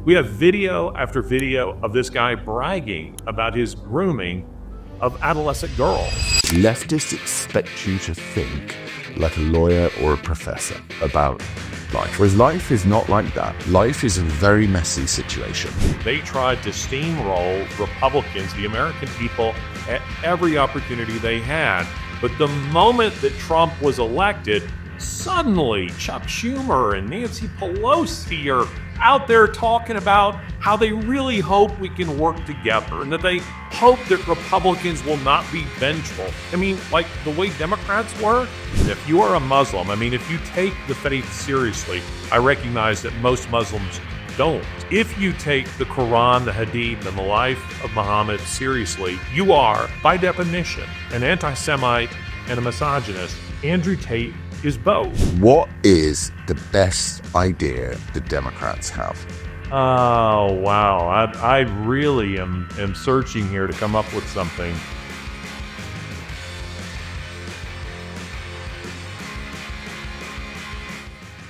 We have video after video of this guy bragging about his grooming of adolescent girls. Leftists expect you to think like a lawyer or a professor about life, whereas life is not like that. Life is a very messy situation. They tried to steamroll Republicans, the American people, at every opportunity they had. But the moment that Trump was elected, suddenly Chuck Schumer and Nancy Pelosi are out there talking about how they really hope we can work together and that they hope that Republicans will not be vengeful. I mean, like the way Democrats were. If you are a Muslim, if you take the faith seriously, I recognize that most Muslims don't. If you take the Quran, the Hadith, and the life of Muhammad seriously, you are, by definition, an anti-Semite and a misogynist. Andrew Tate is both. What is the best idea the Democrats have? Oh, wow. I really am searching here to come up with something.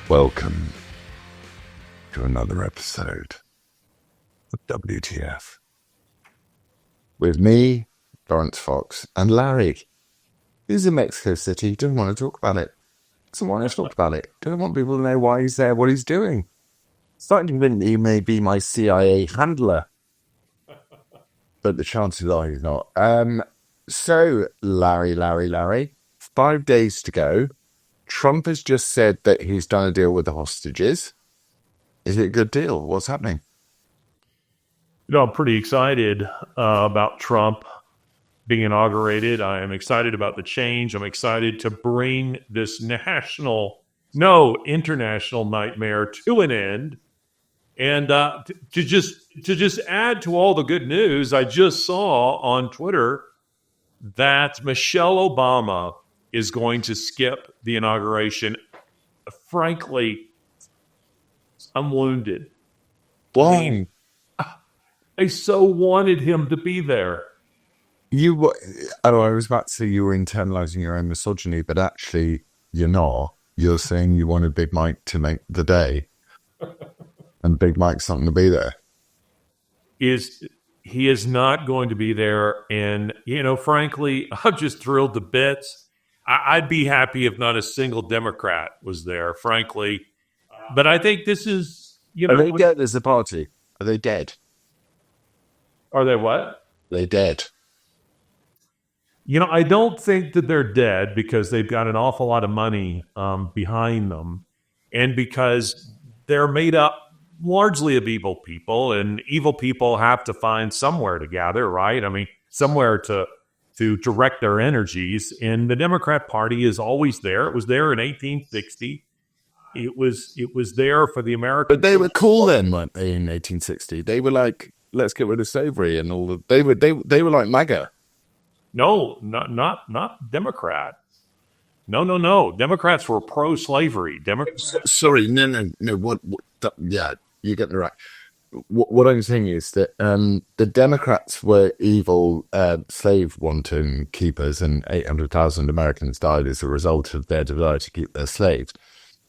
Welcome to another episode of WTF. With me, Laurence Fox and Larry. He's in Mexico City. He doesn't want to talk about it. Doesn't want to talk about it. Doesn't want people to know why he's there, what he's doing. Starting to think he may be my CIA handler. But the chances are he's not. So, Larry, 5 days to go. Trump has just said that he's done a deal with the hostages. Is it a good deal? What's happening? I'm pretty excited about Trump being inaugurated. I am excited about the change. I'm excited to bring this international nightmare to an end. And to just add to all the good news, I just saw on Twitter that Michelle Obama is going to skip the inauguration. Frankly, I'm wounded. Why? I so wanted him to be there. I was about to say you were internalizing your own misogyny, but actually you're not. You're saying you wanted Big Mike to make the day, and Big Mike's not going to be there. He is not going to be there, and frankly, I'm just thrilled to bits. I'd be happy if not a single Democrat was there, frankly. But I think this is, Are they dead as a party? Are they dead? Are they what? Are they dead? I don't think that they're dead because they've got an awful lot of money behind them, and because they're made up largely of evil people, and evil people have to find somewhere to gather, right? Somewhere to direct their energies. And the Democrat Party is always there. It was there in 1860. It was there for the American. But they were cool then, weren't they? In 1860, they were like, let's get rid of slavery and all. They were like MAGA. No, not Democrat. No. Democrats were pro-slavery. Sorry, no. Yeah, you get it right. What I'm saying is that the Democrats were evil slave wanton keepers, and 800,000 Americans died as a result of their desire to keep their slaves.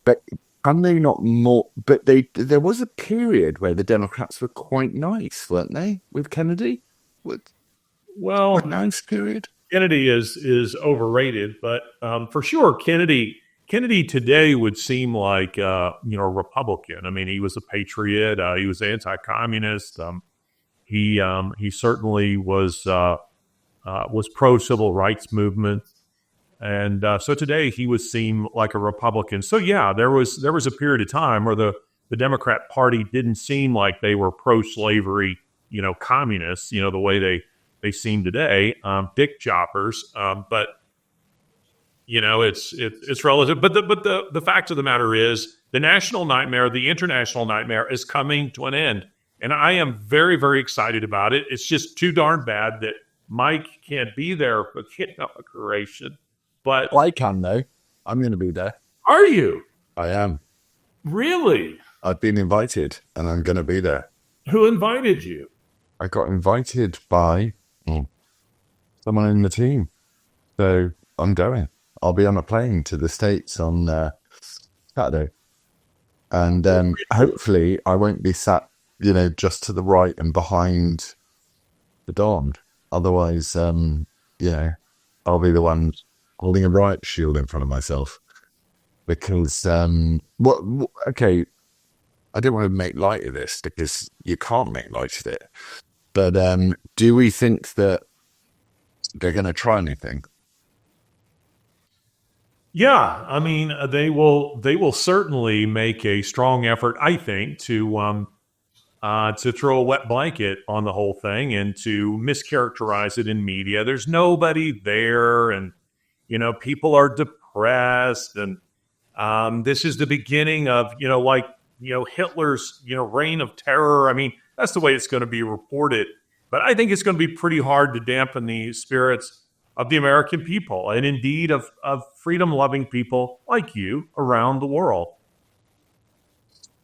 But can they not more? But there was a period where the Democrats were quite nice, weren't they? With Kennedy, well, quite nice period. Kennedy is overrated, but for sure, Kennedy today would seem like a Republican. He was a patriot. He was anti-communist. He certainly was pro civil rights movement. And so today he would seem like a Republican. So yeah, there was a period of time where the Democrat Party didn't seem like they were pro-slavery, communists, the way they seem today, dick choppers. But it's relative. But the fact of the matter is, the national nightmare, the international nightmare, is coming to an end, and I am very, very excited about it. It's just too darn bad that Mike can't be there for the inauguration. But I can, though. I'm going to be there. Are you? I am. Really? I've been invited, and I'm going to be there. Who invited you? I got invited by someone in the team. So I'm going. I'll be on a plane to the States on Saturday. And hopefully I won't be sat just to the right and behind the Don. Otherwise, I'll be the one holding a riot shield in front of myself. Because, okay, I don't want to make light of this because you can't make light of it. But do we think that they're going to try anything? Yeah, I mean, they will certainly make a strong effort, I think, to throw a wet blanket on the whole thing and to mischaracterize it in media. There's nobody there, and people are depressed, and this is the beginning of Hitler's reign of terror. I mean, that's the way it's going to be reported. But I think it's going to be pretty hard to dampen the spirits of the American people, and indeed of freedom-loving people like you around the world.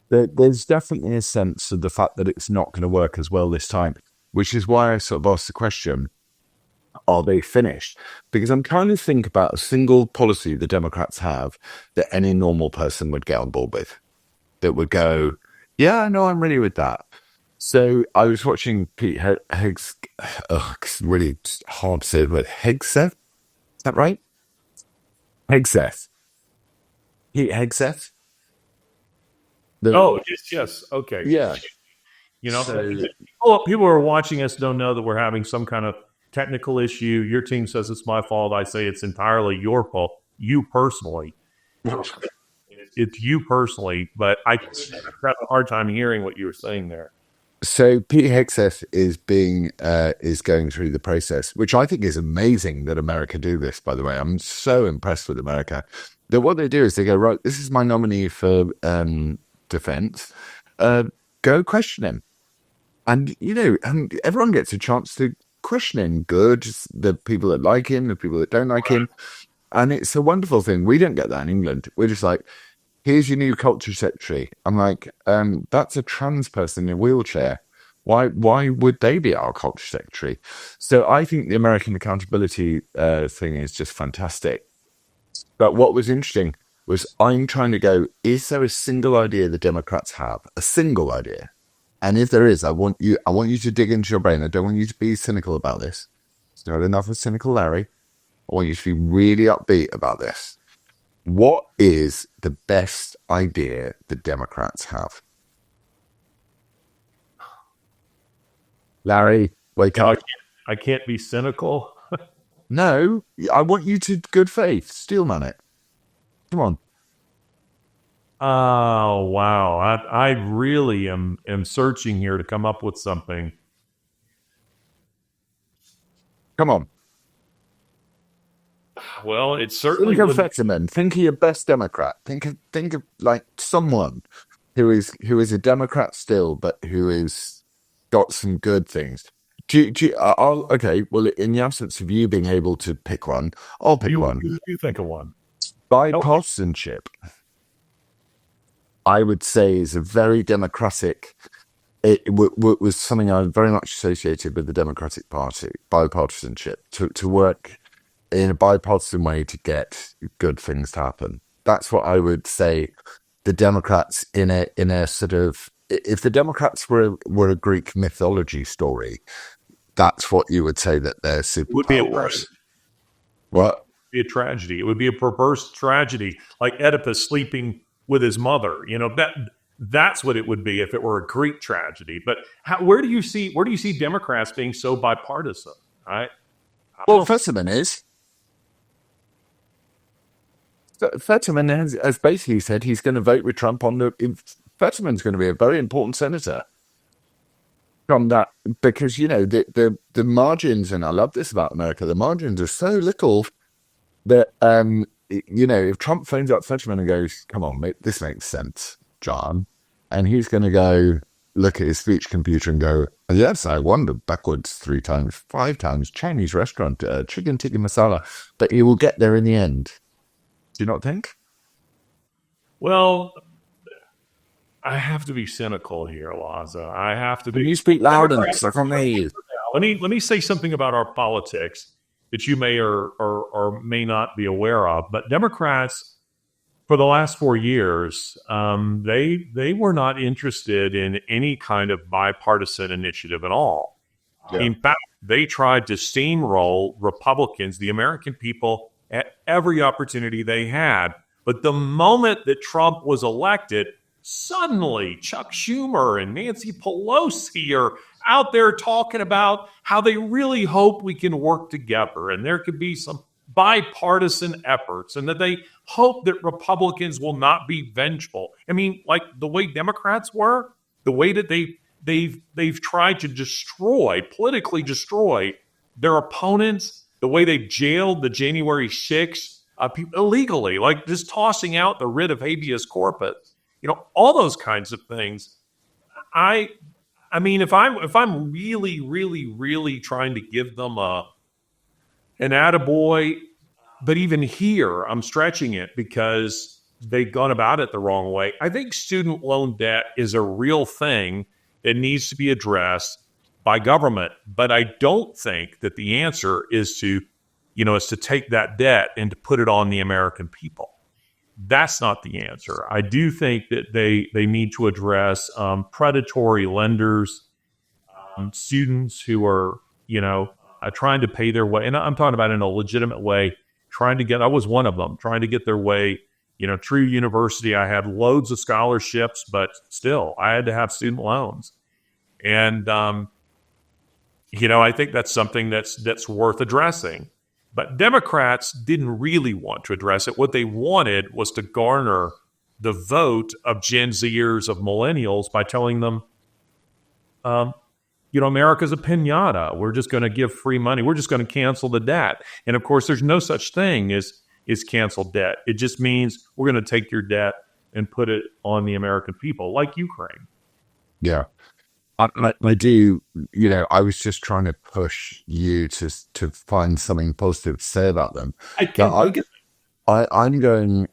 There's definitely a sense of the fact that it's not going to work as well this time, which is why I sort of asked the question, are they finished? Because I'm trying to think about a single policy the Democrats have that any normal person would get on board with, that would go, yeah, no, I'm ready with that. So I was watching Pete Hegseth. It's really hard to say the word. Hegseth? Is that right? Hegseth. Pete Hegseth? Yes. Okay. Yeah. People who are watching us don't know that we're having some kind of technical issue. Your team says it's my fault. I say it's entirely your fault. You personally. It's you personally, but I have a hard time hearing what you were saying there. So Pete Hegseth is going through the process, which I think is amazing that America do this, by the way. I'm so impressed with America. That what they do is they go, right, this is my nominee for defense. Go question him. And, and everyone gets a chance to question him. Good, the people that like him, the people that don't like him. And it's a wonderful thing. We don't get that in England. We're just like, here's your new culture secretary. I'm like, that's a trans person in a wheelchair. Why would they be our culture secretary? So I think the American accountability thing is just fantastic. But what was interesting was I'm trying to go, is there a single idea the Democrats have? A single idea? And if there is, I want you to dig into your brain. I don't want you to be cynical about this. It's not enough of cynical Larry. I want you to be really upbeat about this. What is the best idea the Democrats have? Larry, wake up. I can't be cynical. No, I want you to good faith. Steelman it. Come on. Oh, wow. I really am searching here to come up with something. Come on. Well, it's certainly... Think of Fetterman. Think of your best Democrat. Think of like someone who is a Democrat still, but who is got some good things. Okay, well, in the absence of you being able to pick one, I'll pick one. You think of one. Bipartisanship, I would say, is a very democratic... It was something I very much associated with the Democratic Party, bipartisanship, to work in a bipartisan way to get good things to happen. That's what I would say the Democrats in a sort of... If the Democrats were a Greek mythology story, that's what you would say that their superpower was. What? It would be a tragedy. It would be a perverse tragedy, like Oedipus sleeping with his mother. That's what it would be if it were a Greek tragedy. But where do you see Democrats being so bipartisan? Right? Well, Fetterman is. Fetterman has basically said he's going to vote with Trump on Fetterman's going to be a very important senator from that, because the margins, and I love this about America, the margins are so little that if Trump phones up Fetterman and goes, "Come on, mate, this makes sense, John," and he's going to go look at his speech computer and go, "Yes, I wandered backwards 3 times, 5 times, Chinese restaurant, chicken tikka masala," but he will get there in the end. Do you not think? Well, I have to be cynical here, Laza. I have to be. Can you speak loud enough so I can hear you? Let me say something about our politics that you may or may not be aware of. But Democrats for the last 4 years, they were not interested in any kind of bipartisan initiative at all. Yeah. In fact, they tried to steamroll Republicans, the American people, at every opportunity they had. But the moment that Trump was elected, suddenly Chuck Schumer and Nancy Pelosi are out there talking about how they really hope we can work together and there could be some bipartisan efforts and that they hope that Republicans will not be vengeful. I mean, like the way Democrats were, the way that they've tried to politically destroy their opponents, the way they jailed the January 6th people illegally, like just tossing out the writ of habeas corpus, all those kinds of things. I mean, if I'm really, really, really trying to give them an attaboy, but even here, I'm stretching it because they've gone about it the wrong way. I think student loan debt is a real thing that needs to be addressed by government, but I don't think that the answer is to take that debt and to put it on the American people. That's not the answer. I do think that they need to address predatory lenders, students who are, trying to pay their way. And I'm talking about in a legitimate way, I was one of them, trying to get their way, through university. I had loads of scholarships, but still I had to have student loans. And, I think that's something that's worth addressing. But Democrats didn't really want to address it. What they wanted was to garner the vote of Gen Zers, of millennials, by telling them, America's a piñata. We're just going to give free money. We're just going to cancel the debt. And of course, there's no such thing as canceled debt. It just means we're going to take your debt and put it on the American people, like Ukraine. Yeah. I do, I was just trying to push you to find something positive to say about them. I'm going,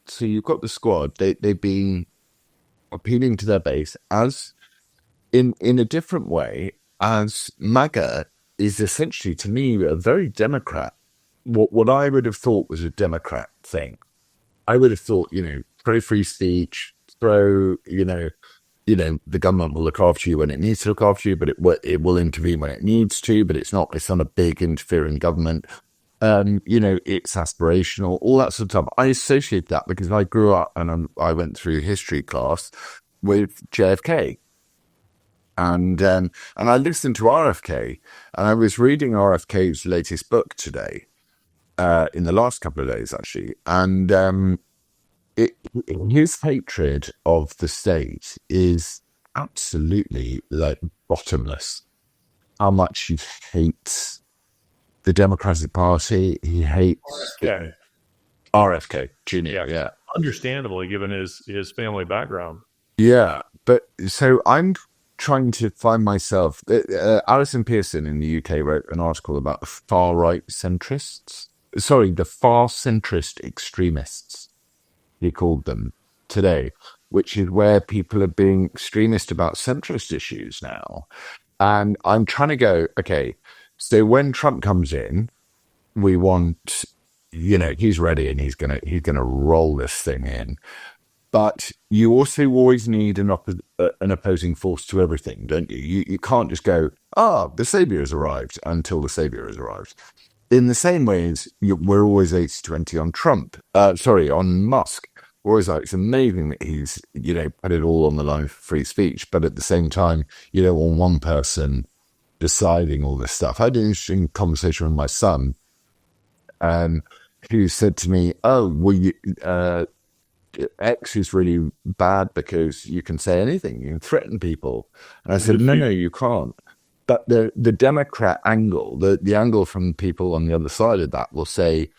so you've got the squad. They've been appealing to their base as in a different way, as MAGA is essentially, to me, a very Democrat. What I would have thought was a Democrat thing. I would have thought, pro free speech, the government will look after you when it needs to look after you, but it will intervene when it needs to, but it's not a big interfering government. It's aspirational, all that sort of stuff. I associate that because I grew up and I went through history class with JFK. And I listened to RFK, and I was reading RFK's latest book today, in the last couple of days, actually. And his hatred of the state is absolutely bottomless. How much he hates the Democratic Party, he hates RFK Jr. Yeah, understandably, given his family background. Yeah, but so I'm trying to find myself. Alison Pearson in the UK wrote an article about the far right centrists. Sorry, the far centrist extremists, he called them today, which is where people are being extremist about centrist issues now. And I'm trying to go, okay, so when Trump comes in, we want, he's ready and he's gonna roll this thing in. But you also always need an opposing force to everything, don't you? You can't just go, the savior has arrived until the savior has arrived. In the same way as we're always 80-20 on Trump, on Musk. We're always like, it's amazing that he's, put it all on the line for free speech. But at the same time, you don't want one person deciding all this stuff. I had an interesting conversation with my son, who said to me, X is really bad because you can say anything, you can threaten people. And I said, no, you can't. But the Democrat angle, the angle from people on the other side of that will say,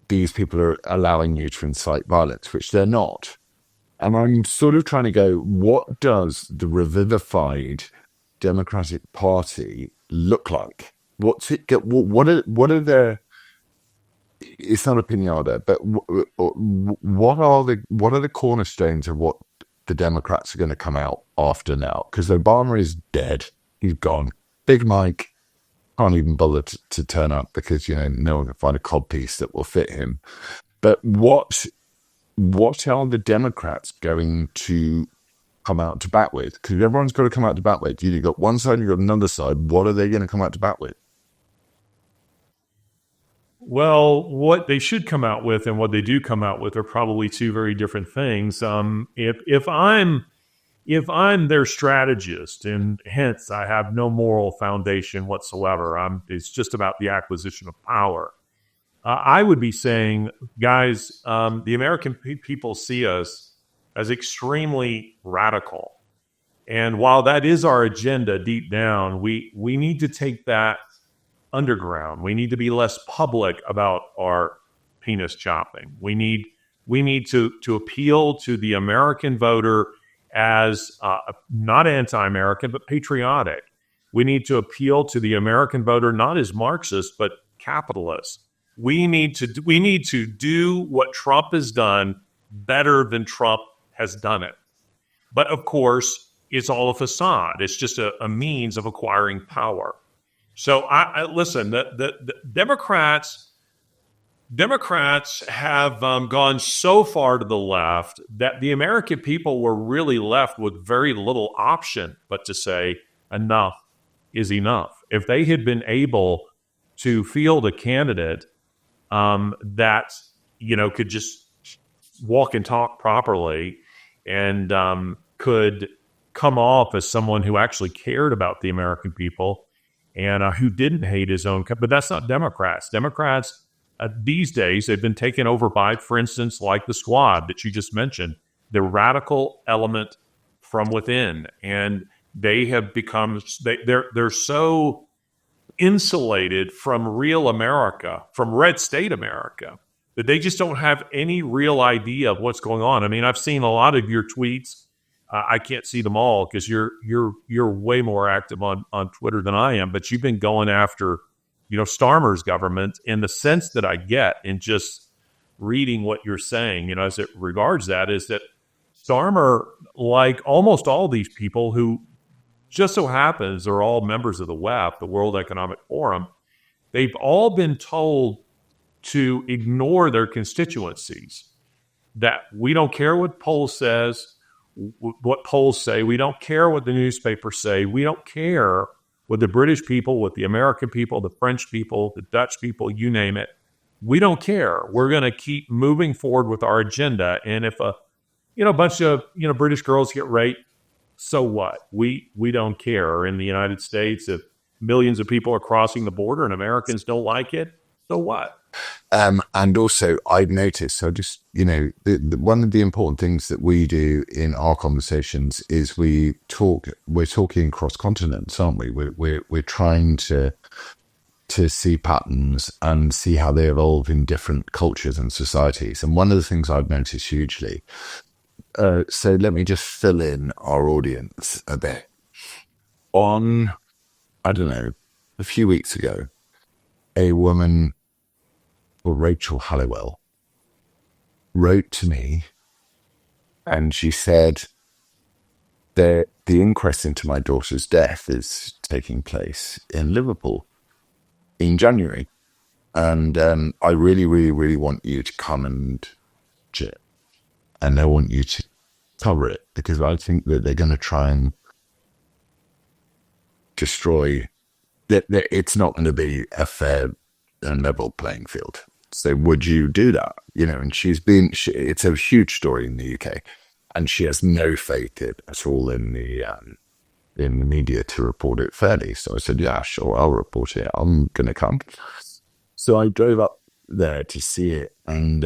these people are allowing you to incite violence, which they're not. And I'm sort of trying to go, what does the revivified Democratic Party look like? What's it get? What are their? It's not a pinata, but what are the cornerstones of what the Democrats are going to come out after now? Because Obama is dead; he's gone. Big Mike can't even bother to turn up because no one can find a codpiece that will fit him. But what what are the Democrats going to come out to bat with? Because everyone's got to come out to bat with. You've got one side, you've got another side. What are they going to come out to bat with? Well, what they should come out with and what they do come out with are probably two very different things. If I'm their strategist, and hence I have no moral foundation whatsoever, it's just about the acquisition of power. I would be saying, guys, the American people see us as extremely radical. And while that is our agenda deep down, we need to take that underground. We need to be less public about our penis chopping. We need to appeal to the American voter as not anti-American, but patriotic. We need to appeal to the American voter not as Marxist, but capitalist. We need to do what Trump has done better than Trump has done it. But of course, it's all a facade. It's just a means of acquiring power. So I listen. The Democrats have gone so far to the left that the American people were really left with very little option but to say enough is enough. If they had been able to field a candidate that could just walk and talk properly and could come off as someone who actually cared about the American people and who didn't hate his own country. But that's not Democrats. Democrats these days, they've been taken over by, for instance, like the Squad that you just mentioned, the radical element from within. And they have become, they're so insulated from real America, from red state America, that they just don't have any real idea of what's going on. I mean, I've seen a lot of your tweets. I can't see them all because you're way more active on Twitter than I am. But you've been going after, Starmer's government, in the sense that I get in just reading what you're saying, as it regards that, is that Starmer, like almost all these people who just so happens are all members of the WEF, the World Economic Forum, they've all been told to ignore their constituencies, that we don't care what polls say. We don't care what the newspapers say. We don't care what the British people, what the American people, the French people, the Dutch people, you name it. We don't care. We're going to keep moving forward with our agenda. And if a bunch of British girls get raped, so what? We don't care. In the United States, if millions of people are crossing the border and Americans don't like it, so what? And also, I've noticed, so just, one of the important things that we do in our conversations is we're talking cross continents, aren't we? We're trying to see patterns and see how they evolve in different cultures and societies. And one of the things I've noticed hugely, so let me just fill in our audience a bit. On, I don't know, a few weeks ago, a woman, Rachel Halliwell, wrote to me and she said that the inquest into my daughter's death is taking place in Liverpool in January. And I really, really, really want you to come and chat. And I want you to cover it because I think that they're going to try and destroy that. It's not going to be a fair and level playing field. So would you do that? And it's a huge story in the UK, and she has no faith at all in the media to report it fairly. So I said, yeah, sure, I'll report it. I'm going to come. So I drove up there to see it, and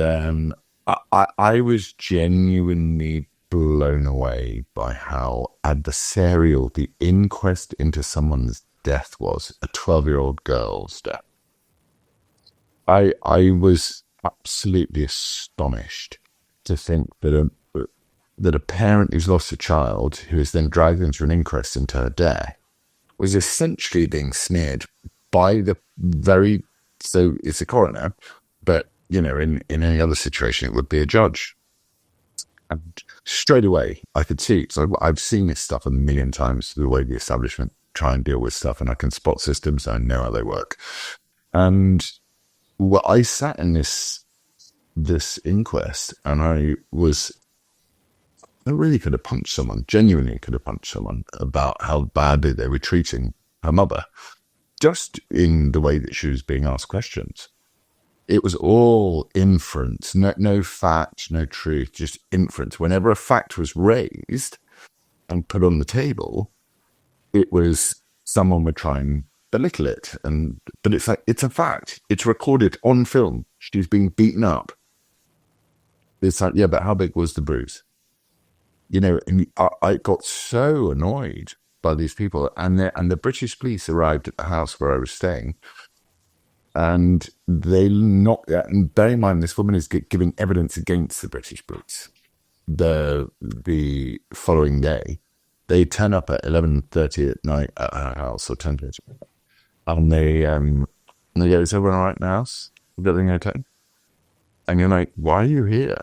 I was genuinely blown away by how adversarial the inquest into someone's death was, a 12-year-old girl's death. I was absolutely astonished to think that a parent who's lost a child, who is then dragged into an inquest into her death, was essentially being smeared by so it's a coroner, but, in any other situation, it would be a judge. And straight away, I could see, so I've seen this stuff a million times, the way the establishment try and deal with stuff, and I can spot systems, I know how they work. And I sat in this this inquest, and I really could have punched someone, genuinely could have punched someone about how badly they were treating her mother, just in the way that she was being asked questions. It was all inference, no fact, no truth, just inference. Whenever a fact was raised and put on the table, it was someone would try and belittle it. But it's like, it's a fact. It's recorded on film. She's being beaten up. It's like, yeah, but how big was the bruise? And I got so annoyed by these people, and the British police arrived at the house where I was staying, and they knocked. And bear in mind, this woman is giving evidence against the British police. The following day, they turn up at 11:30 at night at her house, or 10:30, and they go, "Is everyone all right in the house? Is everything okay?" And you're like, "Why are you here?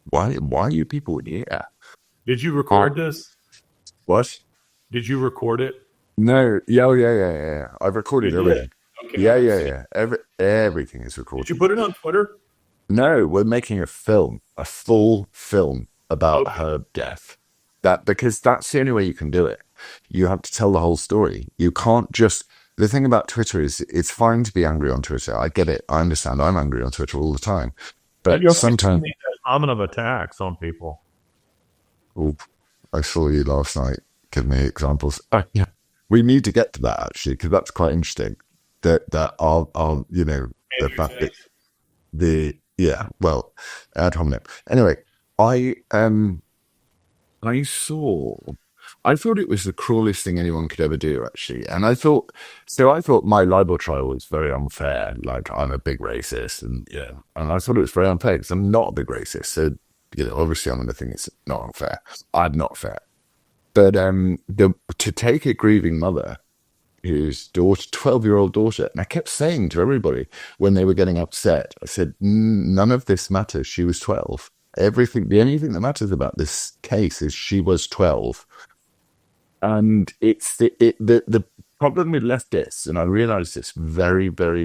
Why are you people here?" Did you record this? What? Did you record it? No. Yeah. I've recorded everything. Okay, Yeah. Everything is recorded. Did you put it on Twitter? No, we're making a full film about her death. Because that's the only way you can do it. You have to tell the whole story. You can't just. The thing about Twitter is it's fine to be angry on Twitter. I get it. I understand. I'm angry on Twitter all the time. But sometimes. Hominem attacks on people. Oh, I saw you last night. Give me examples. Yeah. We need to get to that, actually, because that's quite interesting. That I'll the fact that ad hominem. Anyway, I thought it was the cruelest thing anyone could ever do, actually. And I thought my libel trial was very unfair. Like, I'm a big racist, and I thought it was very unfair because I'm not a big racist. So, obviously I'm going to think it's not unfair. I'm not fair. But to take a grieving mother, whose 12-year-old daughter, and I kept saying to everybody when they were getting upset, I said, none of this matters. She was 12. The only thing that matters about this case is she was 12. And it's the problem with leftists, and I realized this very, very,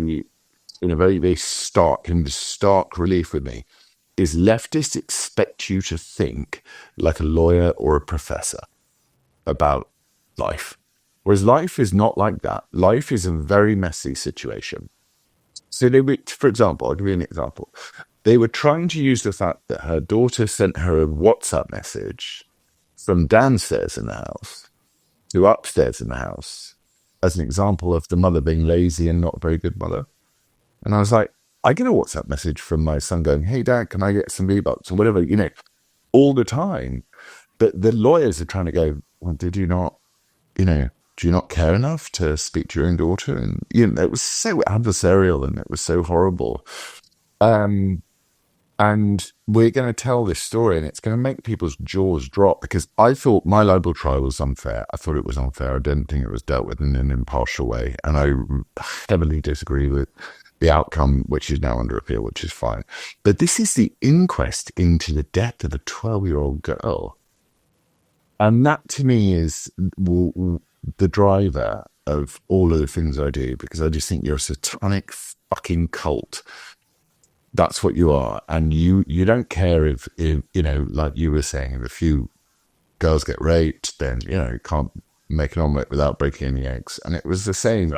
in a very, very stark relief with me, is leftists expect you to think like a lawyer or a professor about life. Whereas life is not like that. Life is a very messy situation. So for example, I'll give you an example. They were trying to use the fact that her daughter sent her a WhatsApp message from downstairs in the house to upstairs in the house as an example of the mother being lazy and not a very good mother. And I was like, I get a WhatsApp message from my son going, "Hey, Dad, can I get some V-Bucks?" or whatever, all the time. But the lawyers are trying to go, well, do you not care enough to speak to your own daughter? And, it was so adversarial and it was so horrible. And we're going to tell this story, and it's going to make people's jaws drop, because I thought my libel trial was unfair. I thought it was unfair. I didn't think it was dealt with in an impartial way. And I heavily disagree with the outcome, which is now under appeal, which is fine. But this is the inquest into the death of a 12-year-old girl. And that, to me, is the driver of all of the things I do, because I just think you're a satanic fucking cult. That's what you are. And you don't care if like you were saying, if a few girls get raped, then, you can't make an omelette without breaking any eggs. And it was the same.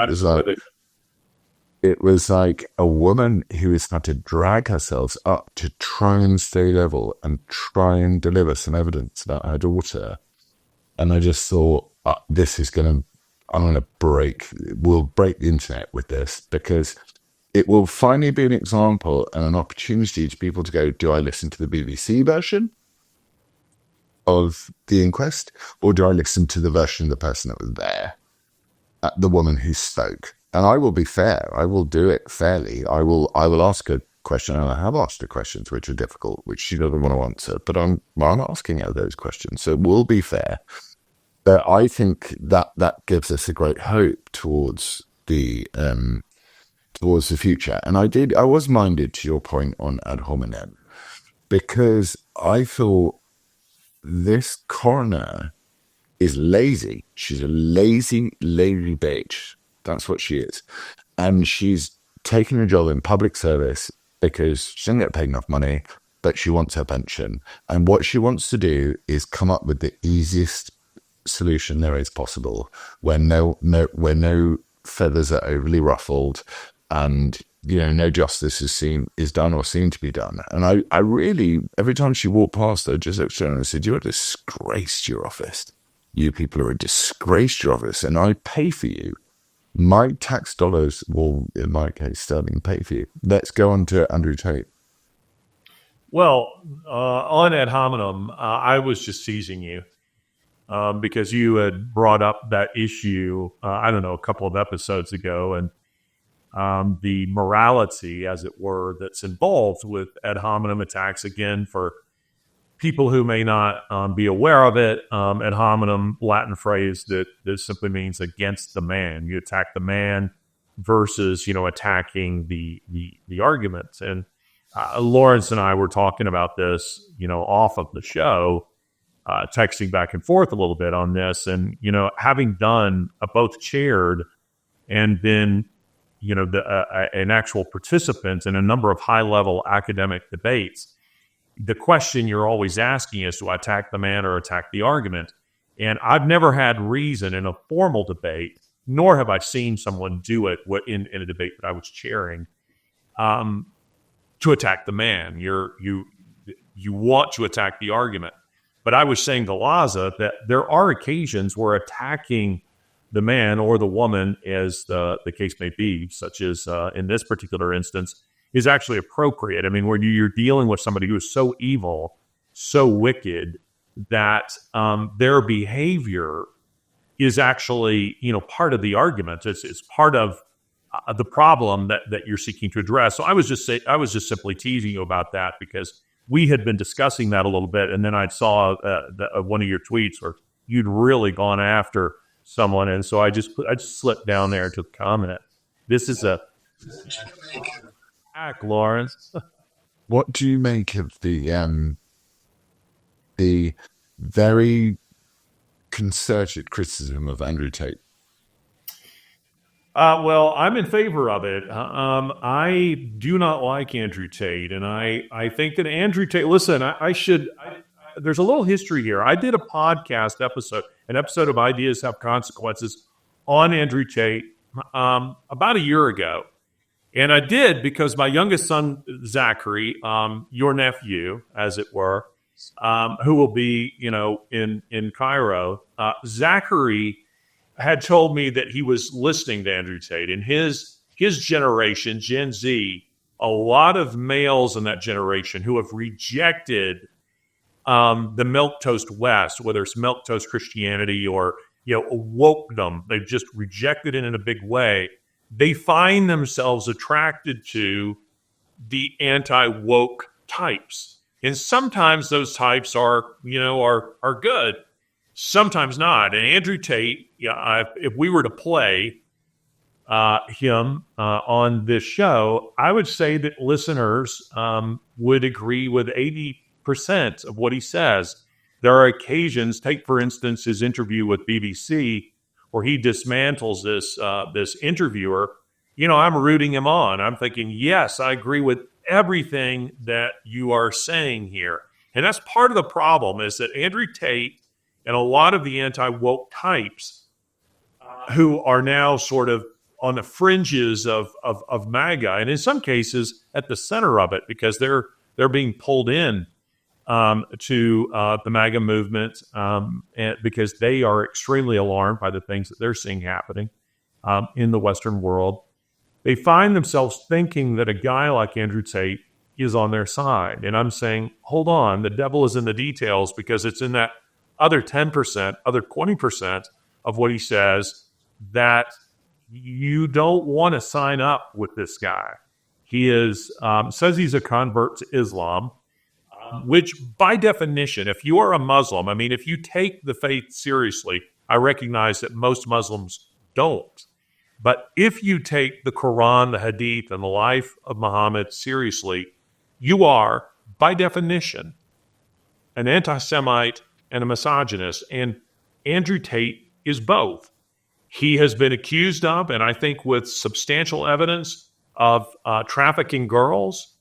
It was like a woman who has had to drag herself up to try and stay level and try and deliver some evidence about her daughter. And I just thought, we'll break the internet with this, because it will finally be an example and an opportunity to people to go, do I listen to the BBC version of the inquest, or do I listen to the version of the person that was there, the woman who spoke? And I will be fair. I will do it fairly. I will ask a question, and I have asked her questions which are difficult, which she doesn't want to answer, but I'm asking her those questions. So we'll be fair. But I think that gives us a great hope towards the future. And I was minded to your point on ad hominem, because I thought this coroner is lazy. She's a lazy bitch. That's what she is. And she's taken a job in public service because she doesn't get paid enough money, but she wants her pension. And what she wants to do is come up with the easiest solution there is possible, where no feathers are overly ruffled, and no justice is done or seen to be done. And I really, every time she walked past, I just looked at her and said, "You're a disgrace to your office. You people are a disgrace to your office, and I pay for you. My tax dollars will, in my case, sterling, pay for you." Let's go on to Andrew Tate. Well, on ad hominem, I was just teasing you because you had brought up that issue, I don't know, a couple of episodes ago, and the morality, as it were, that's involved with ad hominem attacks. Again, for people who may not be aware of it, ad hominem, Latin phrase that simply means against the man. You attack the man versus, attacking the argument. And Laurence and I were talking about this, off of the show, texting back and forth a little bit on this. And, having done both chaired and been, an actual participant in a number of high-level academic debates, the question you're always asking is, do I attack the man or attack the argument? And I've never had reason in a formal debate, nor have I seen someone do it in a debate that I was chairing, to attack the man. You want to attack the argument. But I was saying to Laza that there are occasions where attacking the man or the woman, as the case may be, such as in this particular instance, is actually appropriate. I mean, where you're dealing with somebody who is so evil, so wicked, that their behavior is actually, part of the argument. It's part of the problem that you're seeking to address. So I was just simply teasing you about that, because we had been discussing that a little bit, and then I saw one of your tweets where you'd really gone after someone, and so I just slipped down there to comment. This is a hack, Laurence. What do you make of the very concerted criticism of Andrew Tate? Well, I'm in favor of it. I do not like Andrew Tate, and I think that Andrew Tate. Listen, there's a little history here. I did a podcast episode, an episode of Ideas Have Consequences, on Andrew Tate about a year ago. And I did because my youngest son, Zachary, your nephew, as it were, who will be, in Cairo, Zachary had told me that he was listening to Andrew Tate. In his generation, Gen Z, a lot of males in that generation who have rejected the milquetoast West, whether it's milquetoast Christianity or wokedom, they've just rejected it in a big way. They find themselves attracted to the anti-woke types, and sometimes those types are good, sometimes not. And Andrew Tate, if we were to play him on this show, I would say that listeners would agree with 80% of what he says. There are occasions, take for instance his interview with BBC, where he dismantles this interviewer. I'm rooting him on. I'm thinking, yes, I agree with everything that you are saying here. And that's part of the problem, is that Andrew Tate and a lot of the anti-woke types who are now sort of on the fringes of MAGA, and in some cases at the center of it, because they're being pulled in to the MAGA movement, and because they are extremely alarmed by the things that they're seeing happening in the Western world. They find themselves thinking that a guy like Andrew Tate is on their side. And I'm saying, hold on, the devil is in the details, because it's in that other 10%, other 20% of what he says that you don't want to sign up with this guy. He says he's a convert to Islam, which by definition, if you are a Muslim, I mean, if you take the faith seriously, I recognize that most Muslims don't. But if you take the Quran, the Hadith, and the life of Muhammad seriously, you are, by definition, an anti-Semite and a misogynist. And Andrew Tate is both. He has been accused of, and I think with substantial evidence, of trafficking girls.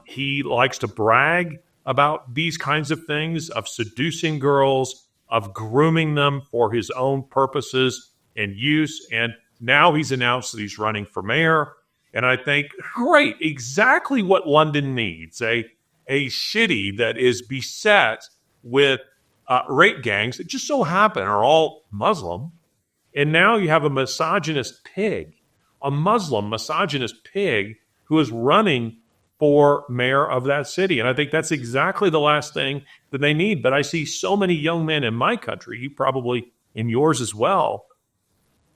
He likes to brag about these kinds of things, of seducing girls, of grooming them for his own purposes and use. And now he's announced that he's running for mayor. And I think, great, exactly what London needs, a city that is beset with rape gangs that just so happen are all Muslim. And now you have a misogynist pig, a Muslim misogynist pig who is running for mayor of that city. And I think that's exactly the last thing that they need. But I see so many young men in my country, probably in yours as well,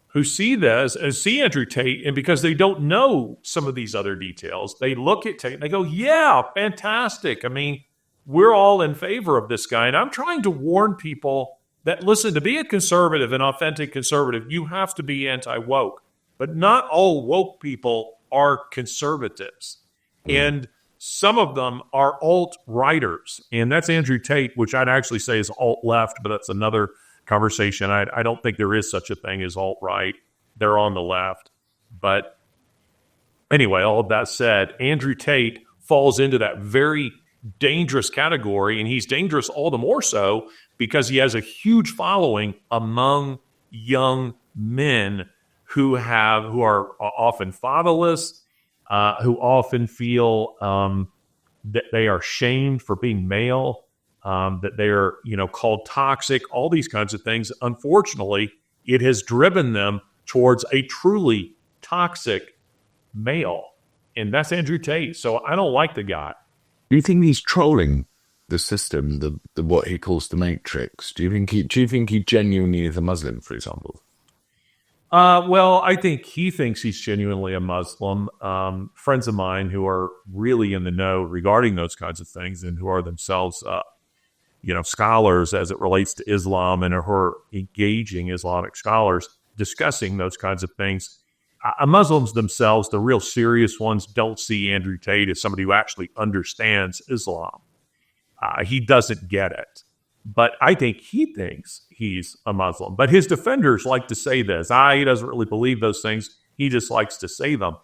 who see this and see Andrew Tate, and because they don't know some of these other details, they look at Tate and they go, yeah, fantastic. I mean, we're all in favor of this guy. And I'm trying to warn people that, listen, to be a conservative, an authentic conservative, you have to be anti-woke. But not all woke people are conservatives. And some of them are alt-righters. And that's Andrew Tate, which I'd actually say is alt-left, but that's another conversation. I don't think there is such a thing as alt-right. They're on the left. But anyway, all of that said, Andrew Tate falls into that very dangerous category, and he's dangerous all the more so because he has a huge following among young men who are often fatherless, who often feel that they are shamed for being male, that they're called toxic, all these kinds of things. Unfortunately, it has driven them towards a truly toxic male, and that's Andrew Tate. So I don't like the guy. Do you think he's trolling the system, the what he calls the Matrix? Do you think he genuinely is a Muslim, for example? Well, I think he thinks he's genuinely a Muslim. Friends of mine who are really in the know regarding those kinds of things and who are themselves, scholars as it relates to Islam and who are engaging Islamic scholars discussing those kinds of things. Muslims themselves, the real serious ones, don't see Andrew Tate as somebody who actually understands Islam. He doesn't get it. But I think he thinks he's a Muslim. But his defenders like to say this. He doesn't really believe those things. He just likes to say them.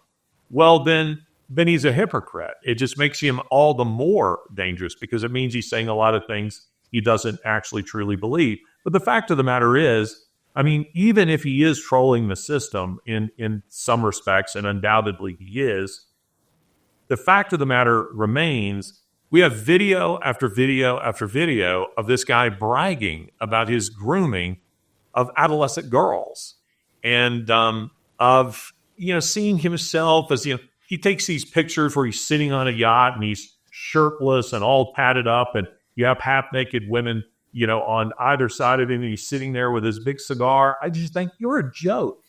Well, then he's a hypocrite. It just makes him all the more dangerous because it means he's saying a lot of things he doesn't actually truly believe. But the fact of the matter is, I mean, even if he is trolling the system in some respects, and undoubtedly he is, the fact of the matter remains, we have video after video after video of this guy bragging about his grooming of adolescent girls and of, seeing himself as, he takes these pictures where he's sitting on a yacht and he's shirtless and all padded up, and you have half-naked women, on either side of him, and he's sitting there with his big cigar. I just think you're a joke.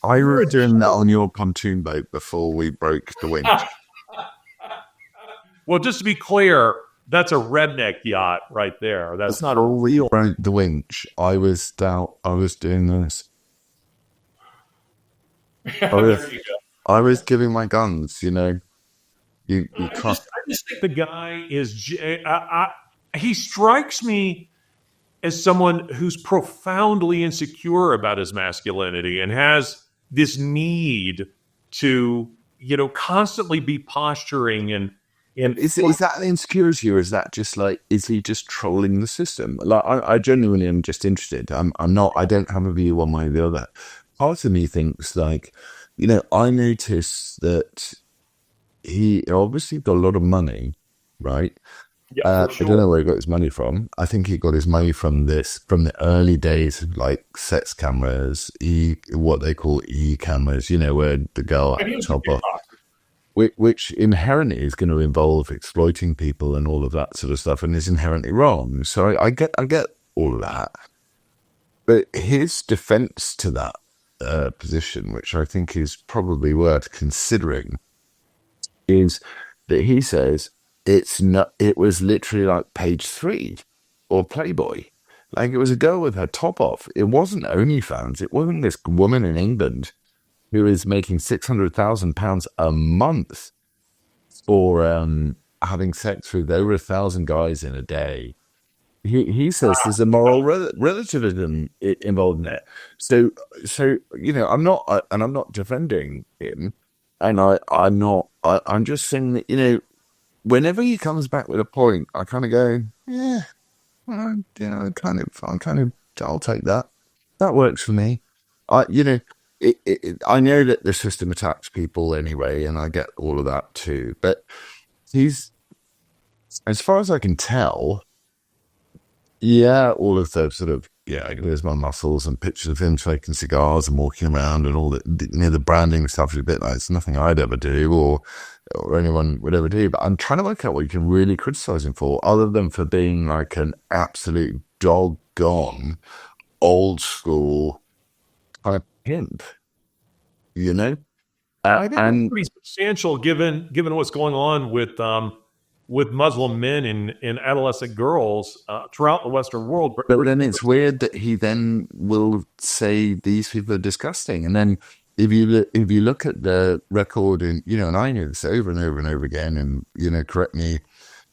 I were doing that on your pontoon boat before we broke the winch. Well, just to be clear, that's a redneck yacht right there. That's not a real. Broke the winch. I was doing this. I was giving my guns. You can't. I just think the guy is. He strikes me as someone who's profoundly insecure about his masculinity and has this need to, constantly be posturing and is that an insecurity, or is that just is he just trolling the system? I genuinely am just interested. I'm not. I don't have a view one way or the other. Part of me thinks I noticed that he obviously got a lot of money, right? Yeah, sure. I don't know where he got his money from. I think he got his money from the early days of sex cameras, what they call cameras, where the girl had top off, which inherently is going to involve exploiting people and all of that sort of stuff, and is inherently wrong. So I get all of that, but his defense to that position, which I think is probably worth considering, is that he says it was literally page 3 or Playboy. It was a girl with her top off. It wasn't OnlyFans. It wasn't this woman in England who is making £600,000 a month for having sex with over 1,000 guys in a day. He says there's a moral relativism involved in it. So I'm not defending him, and I'm not. I'm just saying that whenever he comes back with a point, I kind of go, yeah, well, I'll take that. That works for me. I know that the system attacks people anyway, and I get all of that too. But he's, as far as I can tell, yeah, all of the sort of, yeah, there's my muscles and pictures of him taking cigars and walking around and all that, the branding stuff is a bit like it's nothing I'd ever do or anyone would ever do. But I'm trying to work out what you can really criticize him for, other than for being like an absolute doggone old school kind of pimp, you know? I think that's And pretty substantial given what's going on with Muslim men and adolescent girls throughout the Western world. But then it's weird that he then will say these people are disgusting. And then if you look at the record, and and I hear this over and over and over again, and correct me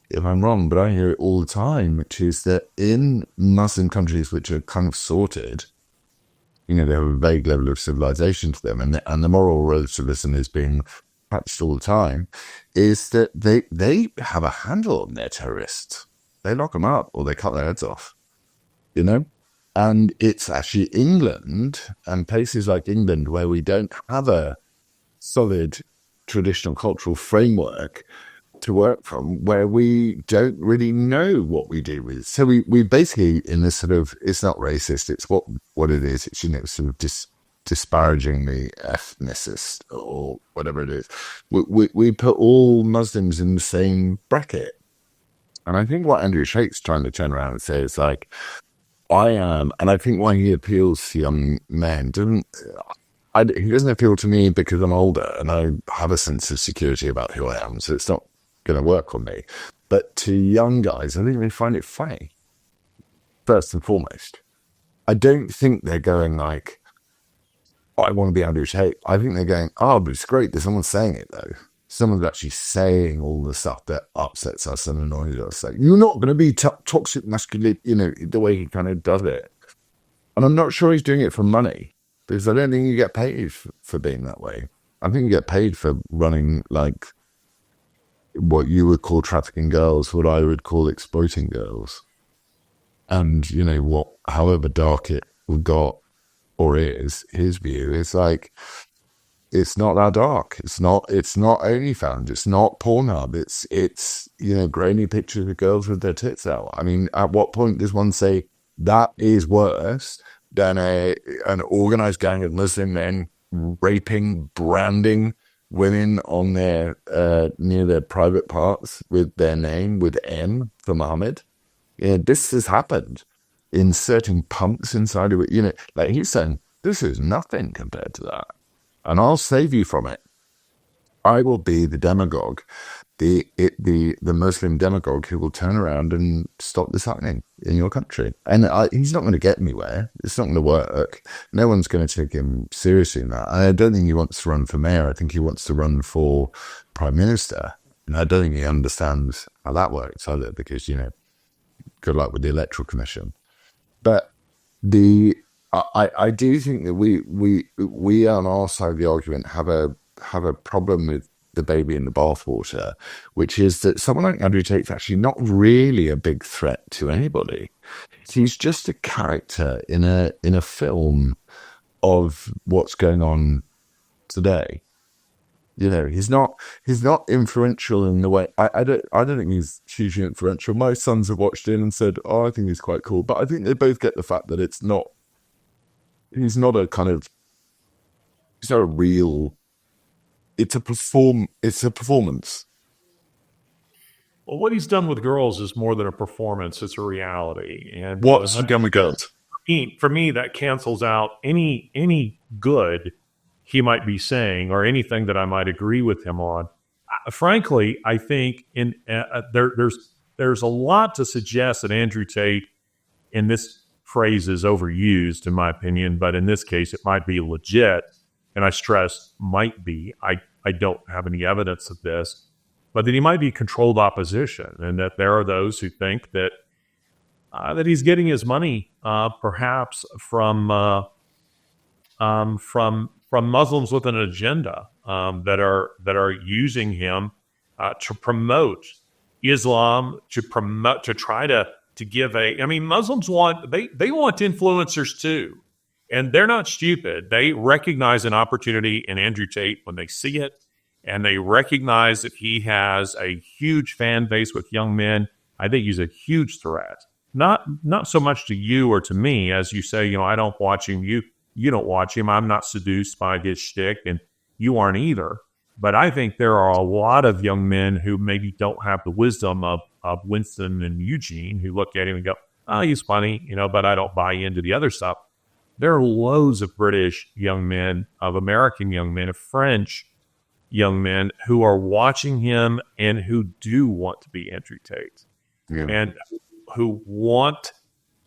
if I'm wrong, but I hear it all the time, which is that in Muslim countries which are kind of sorted, they have a vague level of civilization to them, and the moral relativism is being practiced all the time, is that they have a handle on their terrorists. They lock them up or they cut their heads off, And it's actually England and places like England where we don't have a solid traditional cultural framework to work from, where we don't really know what we do with. So we basically, in this sort of, it's not racist, it's what it is. It's, sort of disparaging the ethnicist or whatever it is. We put all Muslims in the same bracket. And I think what Andrew Tate's trying to turn around and say is like, I am, and I think why he appeals to young men he doesn't appeal to me because I'm older and I have a sense of security about who I am, so it's not going to work on me. But to young guys, I think they find it funny, first and foremost. I don't think they're going like, I want to be Andrew Tate. I think they're going, oh, but it's great. There's someone saying it, though. Someone's actually saying all the stuff that upsets us and annoys us. Like, you're not going to be toxic masculinity, the way he kind of does it. And I'm not sure he's doing it for money, because I don't think you get paid for being that way. I think you get paid for running, like, what you would call trafficking girls, what I would call exploiting girls. And, however dark it got or is, his view is like, it's not that dark. It's not OnlyFans. It's not Pornhub. It's grainy pictures of girls with their tits out. I mean, at what point does one say that is worse than an organized gang of Muslim men raping, branding women on their near their private parts with their name, with M for Muhammad? This has happened. Inserting punks inside of it, like he's saying, this is nothing compared to that. And I'll save you from it. I will be the demagogue, the Muslim demagogue who will turn around and stop this happening in your country. And he's not going to get anywhere. It's not going to work. No one's going to take him seriously in that. I don't think he wants to run for mayor. I think he wants to run for prime minister. And I don't think he understands how that works either, because, good luck with the electoral commission. But I do think that we on our side of the argument have a problem with the baby in the bathwater, which is that someone like Andrew Tate's actually not really a big threat to anybody. He's just a character in a film of what's going on today. He's not influential in the way I don't think he's hugely influential. My sons have watched it and said, oh, I think he's quite cool. But I think they both get the fact that he's not a real, it's a performance. Well, what he's done with girls is more than a performance; it's a reality. And what's done with girls? For me, that cancels out any good he might be saying or anything that I might agree with him on. Frankly, I think there's a lot to suggest that Andrew Tate, in this phrase, is overused, in my opinion, but in this case, it might be legit. And I stress might be. I don't have any evidence of this, but that he might be controlled opposition, and that there are those who think that he's getting his money perhaps from Muslims with an agenda that are using him to promote Islam to promote, to try to give Muslims they want influencers too. And they're not stupid. They recognize an opportunity in Andrew Tate when they see it. And they recognize that he has a huge fan base with young men. I think he's a huge threat. Not so much to you or to me, as you say, I don't watch him. You don't watch him. I'm not seduced by his shtick, and you aren't either. But I think there are a lot of young men who maybe don't have the wisdom of Winston and Eugene, who look at him and go, oh, he's funny, but I don't buy into the other stuff. There are loads of British young men, of American young men, of French young men who are watching him and who do want to be Andrew Tate, and who want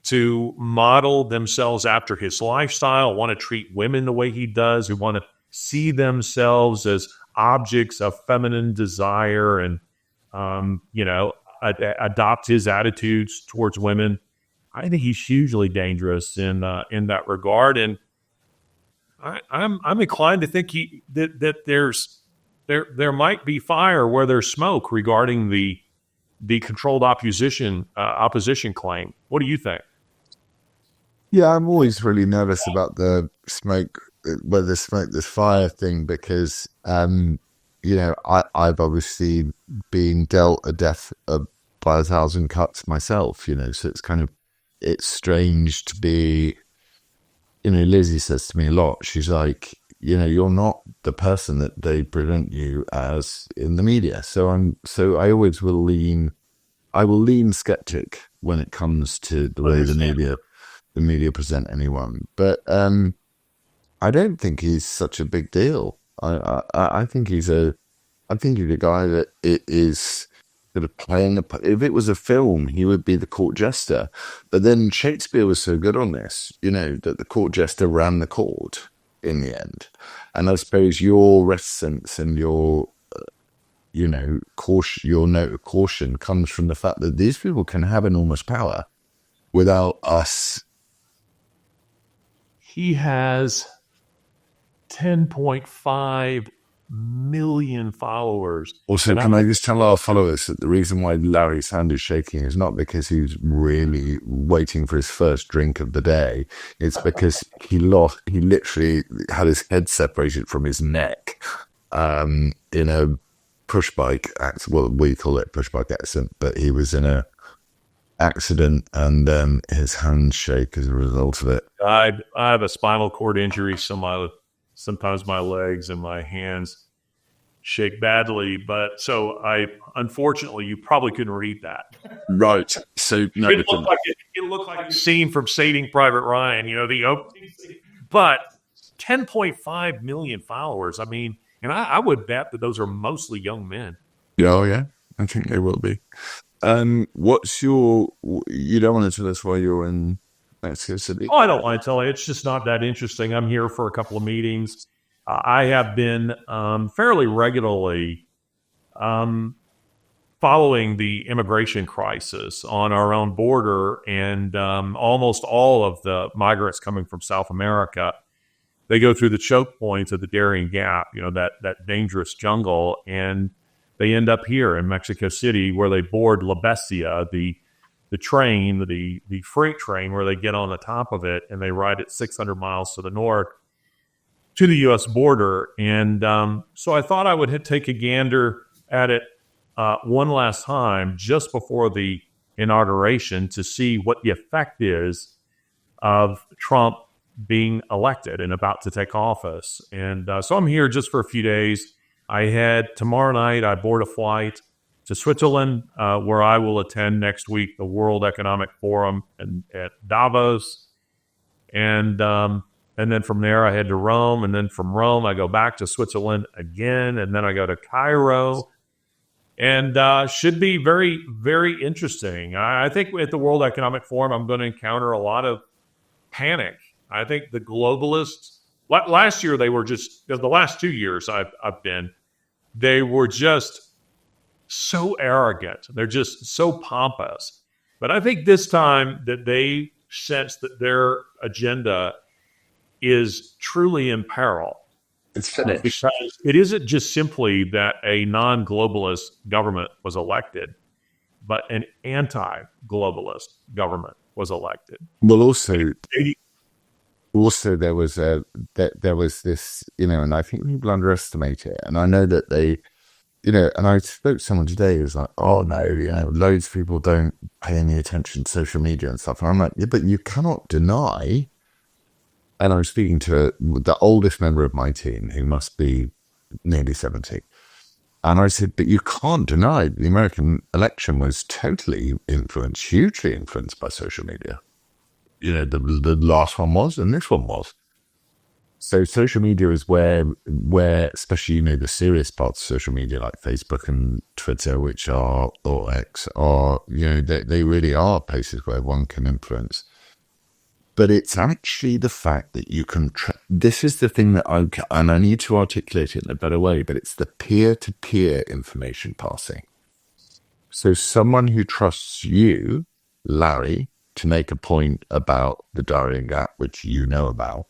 to model themselves after his lifestyle, want to treat women the way he does, who want to see themselves as objects of feminine desire and, adopt his attitudes towards women. I think he's hugely dangerous in that regard, and I'm inclined to think that there might be fire where there's smoke regarding the controlled opposition claim. What do you think? Yeah, I'm always really nervous about the smoke, where there's smoke, there's fire thing, because I've obviously been dealt a death by 1,000 cuts myself. So it's strange to be. Lizzie says to me a lot. She's like, you're not the person that they present you as in the media. So I always will lean skeptic when it comes to the way the media present anyone. But I don't think he's such a big deal. I think he's a guy that is sort of playing if it was a film, he would be the court jester. But then Shakespeare was so good on this, that the court jester ran the court in the end. And I suppose your reticence and your caution, your note of caution, comes from the fact that these people can have enormous power without us. He has 10.5 million followers. Also, can I just tell our followers that the reason why Larry's hand is shaking is not because he's really waiting for his first drink of the day. It's because he literally had his head separated from his neck in a push bike accident. Well, we call it push bike accident, but he was in a accident, and his hands shake as a result of it. I have a spinal cord injury, so sometimes my legs and my hands shake badly, but so unfortunately, you probably couldn't read that. Right. So no, it looked like a scene from Saving Private Ryan, the opening scene. But 10.5 million followers. And I would bet that those are mostly young men. Oh yeah, I think they will be. You don't want to tell us why you're in Mexico City? Oh, I don't want to tell you. It's just not that interesting. I'm here for a couple of meetings. I have been fairly regularly following the immigration crisis on our own border, and almost all of the migrants coming from South America, they go through the choke points of the Darien Gap, that dangerous jungle, and they end up here in Mexico City, where they board La Bestia, the train, the freight train, where they get on the top of it and they ride it 600 miles to the north to the U.S. border. And so I thought I would take a gander at it one last time just before the inauguration to see what the effect is of Trump being elected and about to take office. And so I'm here just for a few days. Tomorrow night, I board a flight to Switzerland, where I will attend next week the World Economic Forum at Davos. And then from there, I head to Rome. And then from Rome, I go back to Switzerland again. And then I go to Cairo. And should be very, very interesting. I think at the World Economic Forum, I'm going to encounter a lot of panic. I think the globalists, last year, they were just, the last 2 years I've been, they were just so arrogant. They're just so pompous. But I think this time that they sense that their agenda is truly in peril. It's finished. Because it isn't just simply that a non-globalist government was elected. but an anti-globalist government was elected. Well, also there was this, and I think people underestimate it. And I know that they, and I spoke to someone today who's like, oh no, loads of people don't pay any attention to social media and stuff. And I'm like, yeah, but you cannot deny. And I was speaking to the oldest member of my team, who must be nearly 70. And I said, but you can't deny the American election was totally influenced, hugely influenced by social media. The last one was, and this one was. So social media is where especially, the serious parts of social media like Facebook and Twitter, or X are, they really are places where one can influence. But it's actually the fact that you can, this is the thing that and I need to articulate it in a better way, but it's the peer-to-peer information passing. So someone who trusts you, Larry, to make a point about the Darien Gap, which you know about,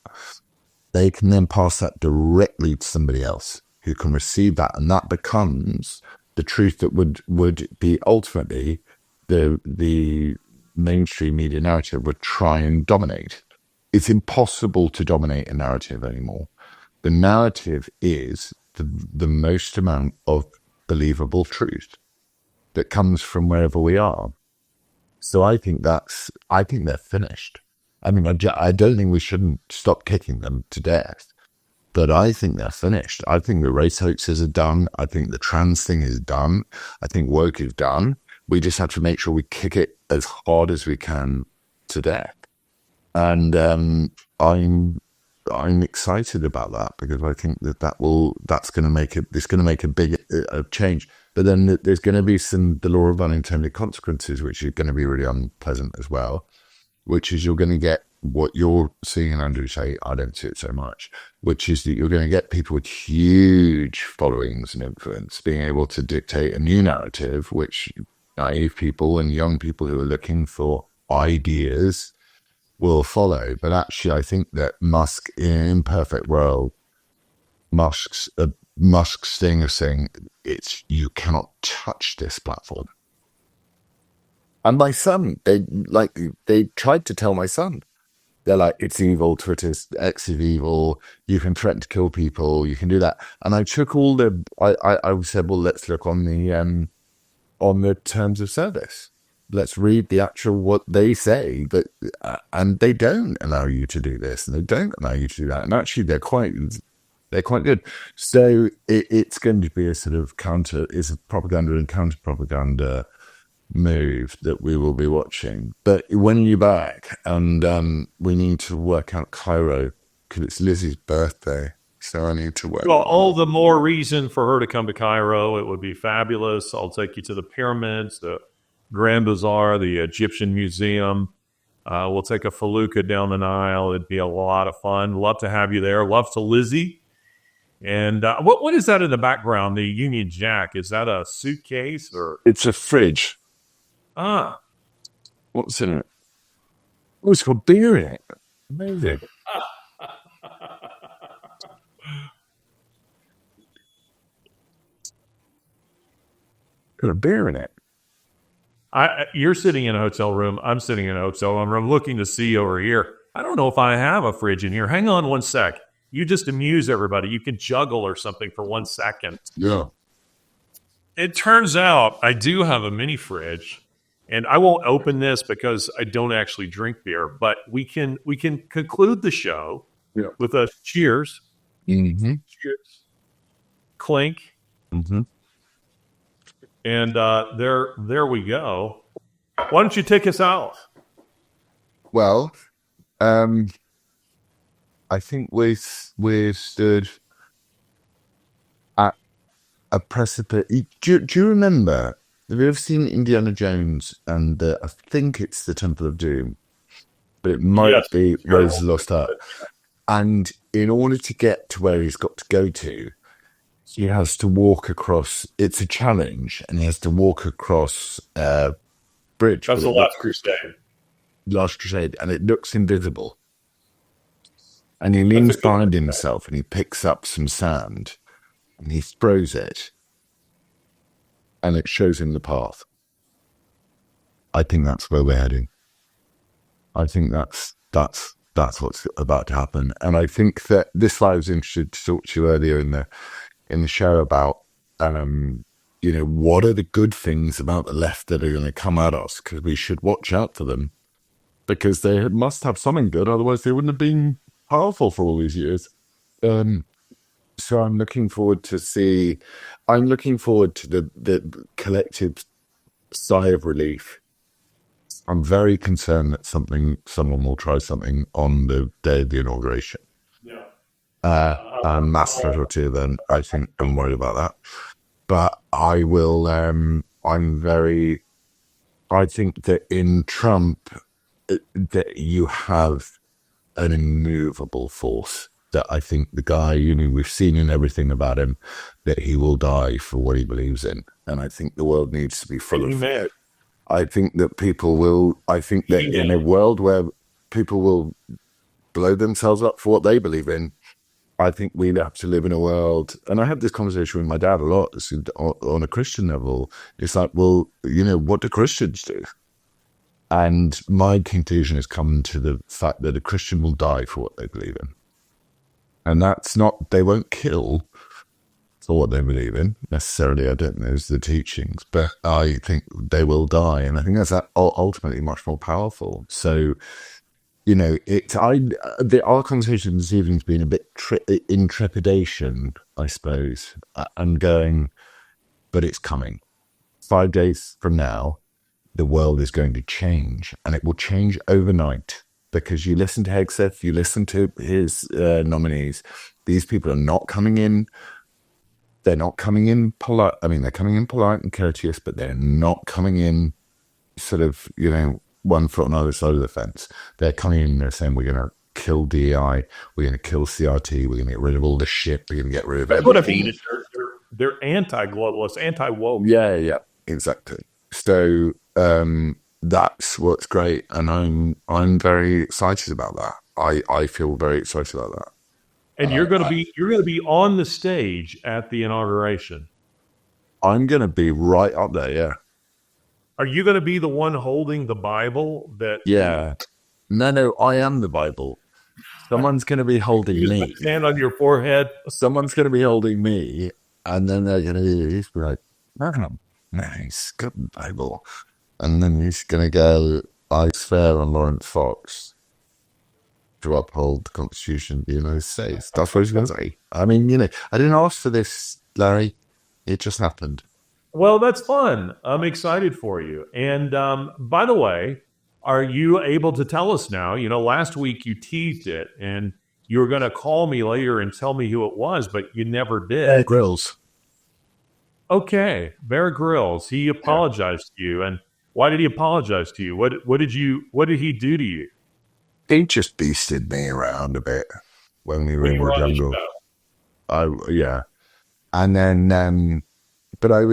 they can then pass that directly to somebody else who can receive that. And that becomes the truth that would be ultimately the mainstream media narrative would try and dominate. It's impossible to dominate a narrative anymore. The narrative is the most amount of believable truth that comes from wherever we are. So I think they're finished. I mean, I don't think we shouldn't stop kicking them to death, but I think they're finished. I think the race hoaxes are done. I think the trans thing is done. I think woke is done. We just have to make sure we kick it as hard as we can to death. And I'm excited about that, because I think that's going to make a big change. But then there's going to be the law of unintended consequences, which are going to be really unpleasant as well, which is you're going to get what you're seeing in Andrew Tate. I don't see it so much, which is that you're going to get people with huge followings and influence being able to dictate a new narrative, which naive people and young people who are looking for ideas will follow. But actually, I think that Musk, in an imperfect world, Musk's thing of saying you cannot touch this platform. And my son, they tried to tell my son, they're like, it's evil, Twitter's X is evil, you can threaten to kill people, you can do that. And I took I said, well, let's look on the terms of service. Let's read the actual what they say, but and they don't allow you to do this, and they don't allow you to do that. And actually, they're quite good. So it's going to be a sort of it's a propaganda and counter propaganda move that we will be watching. But when are you back? And we need to work out Cairo, because it's Lizzie's birthday. So I need to work. Well, all the more reason for her to come to Cairo. It would be fabulous. I'll take you to the pyramids, the Grand Bazaar, the Egyptian Museum. We'll take a felucca down the Nile. It'd be a lot of fun. Love to have you there. Love to Lizzie. And what is that in the background? The Union Jack. Is that a suitcase or? It's a fridge. Ah. What's in it? Oh, it's got beer in it. Amazing. Got a beer in it. You're sitting in a hotel room. I'm sitting in a hotel room. I'm looking to see over here. I don't know if I have a fridge in here. Hang on one sec. You just amuse everybody. You can juggle or something for 1 second. Yeah. It turns out I do have a mini fridge, and I won't open this because I don't actually drink beer. But we can conclude the show with a cheers. Mm-hmm. Cheers. Clink. Mm-hmm. And there we go. Why don't you take us out? Well, I think we're stood at a precipice. Do you remember? Have you ever seen Indiana Jones? And I think it's the Temple of Doom, but it might be Rose Lost Ark. And in order to get to where he's got to go to, he has to walk across. It's a challenge, and he has to walk across a bridge. That's the Last Crusade. Last Crusade, and it looks invisible. And he leans behind himself, and he picks up some sand, and he throws it, and it shows him the path. I think that's where we're heading. I think that's what's about to happen. And I think that this I was interested to talk to you earlier in the show about, what are the good things about the left that are going to come at us? Because we should watch out for them, because they must have something good. Otherwise, they wouldn't have been powerful for all these years. So I'm looking forward to the collective sigh of relief. I'm very concerned that someone will try something on the day of the inauguration. Yeah. Mass casualty, then I think I'm worried about that. But I will, I think that in Trump, that you have an immovable force. That I think the guy, we've seen in everything about him, that he will die for what he believes in. And I think the world needs to be full of Amen. I think that in a world where people will blow themselves up for what they believe in, I think we'd have to live in a world. And I have this conversation with my dad a lot on a Christian level. It's like, well, what do Christians do? And my conclusion has come to the fact that a Christian will die for what they believe in. And that's not, they won't kill for what they believe in necessarily. I don't know the teachings, but I think they will die. And I think that's ultimately much more powerful. So, our conversation this evening's been a bit in trepidation, I suppose. I'm going, but it's coming. 5 days from now, the world is going to change, and it will change overnight, because you listen to Hegseth, you listen to his nominees. These people are not coming in. They're not coming in polite. I mean, they're coming in polite and courteous, but they're not coming in sort of, 1 foot on either side of the fence. They're coming in and they're saying, we're going to kill DEI, we're going to kill CRT, we're going to get rid of all this shit, we're going to get rid of everything. What I mean is they're anti-globalist, anti-woke. Yeah, exactly. So that's what's great, and I'm very excited about that. I feel very excited about that. And you're going to be on the stage at the inauguration. I'm going to be right up there. Yeah. Are you going to be the one holding the Bible? Yeah. No, I am the Bible. Someone's going to be holding me. Hand on your forehead. Someone's going to be holding me, and then they're going to be like, "Oh, nice, good Bible," and then he's going to go, "I swear on Laurence Fox to uphold the Constitution of the United States." That's what he's going to say. I mean, I didn't ask for this, Larry. It just happened. Well, that's fun. I'm excited for you. And by the way, are you able to tell us now? Last week you teased it, and you were going to call me later and tell me who it was, but you never did. Bear Grylls. Okay, Bear Grylls. He apologized to you, and why did he apologize to you? What did he do to you? He just beasted me around a bit when we were in the jungle. Yeah. And then, but I'm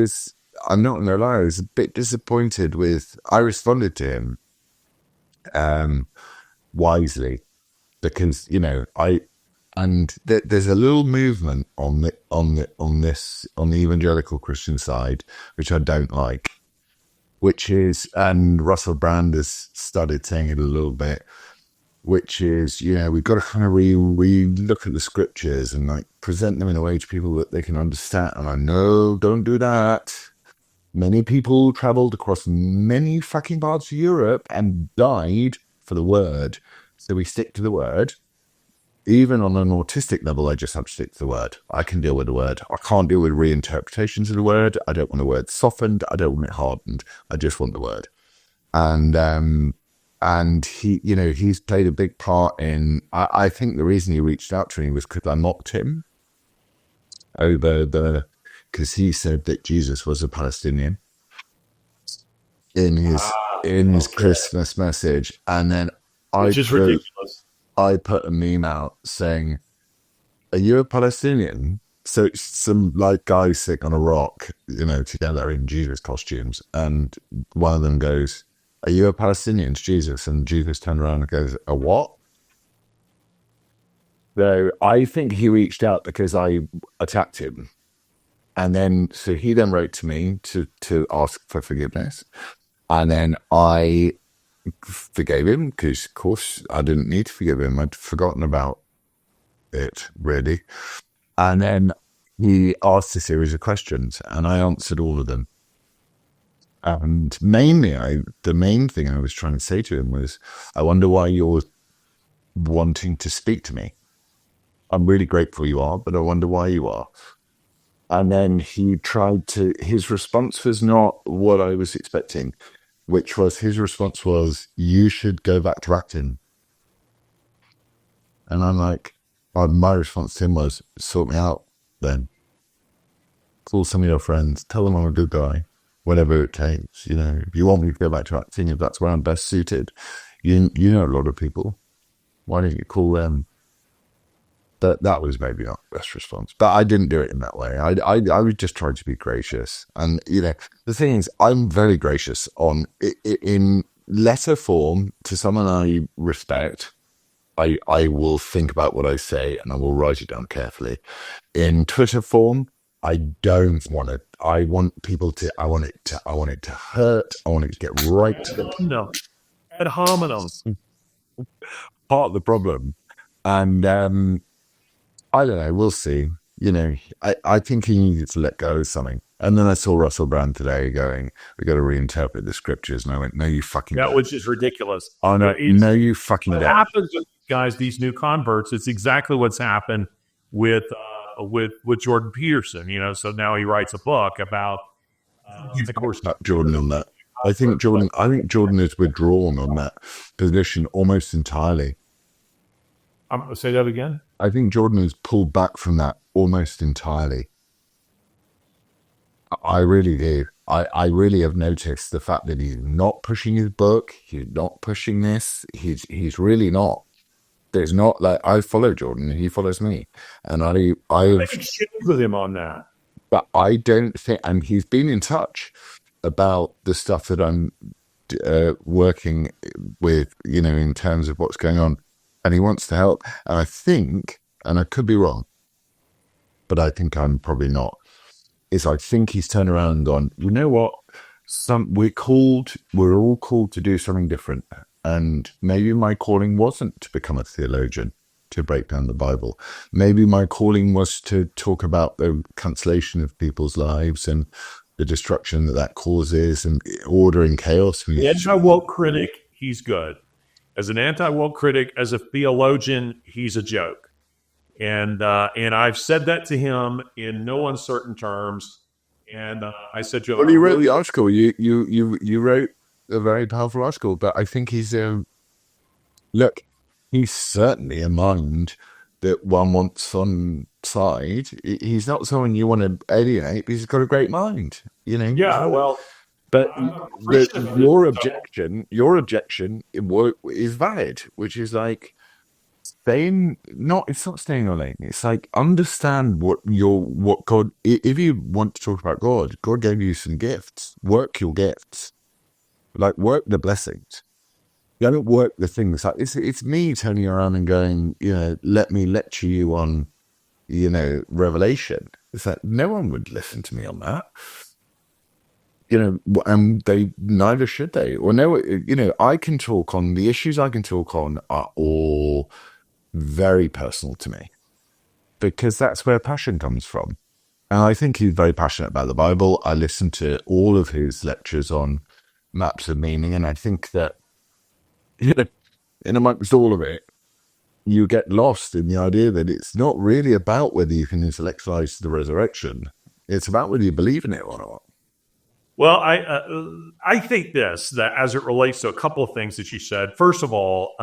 not going to lie, I was a bit disappointed I responded to him wisely, because, there's a little movement on the evangelical Christian side, which I don't like, which is, and Russell Brand has started saying it a little bit, which is, we've got to kind of look at the scriptures and present them in a way to people that they can understand. And I know, don't do that. Many people traveled across many fucking parts of Europe and died for the word. So we stick to the word. Even on an autistic level, I just have to stick to the word. I can deal with the word. I can't deal with reinterpretations of the word. I don't want the word softened. I don't want it hardened. I just want the word. And he, he's played a big part in, I think the reason he reached out to me was because I mocked him because he said that Jesus was a Palestinian in his Christmas message. And then Which is ridiculous. I put a meme out saying, "Are you a Palestinian?" So it's some guys sitting on a rock, together in Jesus costumes. And one of them goes, "Are you a Palestinian, Jesus?" And Jesus turned around and goes, "A what?" So I think he reached out because I attacked him. And then, so he then wrote to me to ask for forgiveness. And then I forgave him because, of course, I didn't need to forgive him. I'd forgotten about it, really. And then he asked a series of questions, and I answered all of them. And mainly, the main thing I was trying to say to him was, I wonder why you're wanting to speak to me. I'm really grateful you are, but I wonder why you are. And then his response was not what I was expecting, his response was, you should go back to acting. And I'm like, my response to him was, sort me out then. Call some of your friends, tell them I'm a good guy, whatever it takes. If you want me to go back to acting, if that's where I'm best suited, you know a lot of people. Why don't you call them? That was maybe not the best response, but I didn't do it in that way. I was just trying to be gracious, and the thing is, I'm very gracious in letter form to someone I respect. I will think about what I say and I will write it down carefully. In Twitter form, I don't want it. I want people to. I want it to hurt. I want it to get right to the No, ad hominem. part of the problem, and I don't know. We'll see. I think he needed to let go of something. And then I saw Russell Brand today going, "We got to reinterpret the scriptures," and I went, "No, you fucking That don't." was just ridiculous. Oh no, no, you fucking What don't. happens with these guys, these new converts? It's exactly what's happened with Jordan Peterson. So now he writes a book about, of course, Jordan on that. I think Jordan is withdrawn on that position almost entirely. Say that again. I think Jordan has pulled back from that almost entirely. I really do. I really have noticed the fact that he's not pushing his book. He's not pushing this. He's really not. There's not, like, I follow Jordan. He follows me, and I exchange with him on that. But I don't think, and he's been in touch about the stuff that I'm working with, in terms of what's going on, and he wants to help. And I think, and I could be wrong, but I think I'm probably not, I think he's turned around and gone, you know what? We're all called to do something different. And maybe my calling wasn't to become a theologian, to break down the Bible. Maybe my calling was to talk about the cancellation of people's lives and the destruction that causes and order and chaos. The anti-woke critic, he's good. As an anti-woke critic, as a theologian, he's a joke. And I've said that to him in no uncertain terms. And I said to him, well, you wrote the article. You wrote a very powerful article, but I think he's he's certainly a mind that one wants on side. He's not someone you want to alienate, but he's got a great mind. Yeah, well, but your objection is valid, which is like, it's not staying your lane. It's like, understand what God, if you want to talk about God gave you some gifts. Work your gifts. Like, work the blessings. You don't work the things. Like, it's me turning around and going, let me lecture you on, Revelation. It's like, no one would listen to me on that. And neither should they. Or no, I can talk on the issues I can talk on are all very personal to me, because that's where passion comes from. And I think he's very passionate about the Bible. I listened to all of his lectures on maps of meaning, and I think that, in amongst all of it, you get lost in the idea that it's not really about whether you can intellectualize the resurrection. It's about whether you believe in it or not. Well, I think that as it relates to a couple of things that you said. First of all,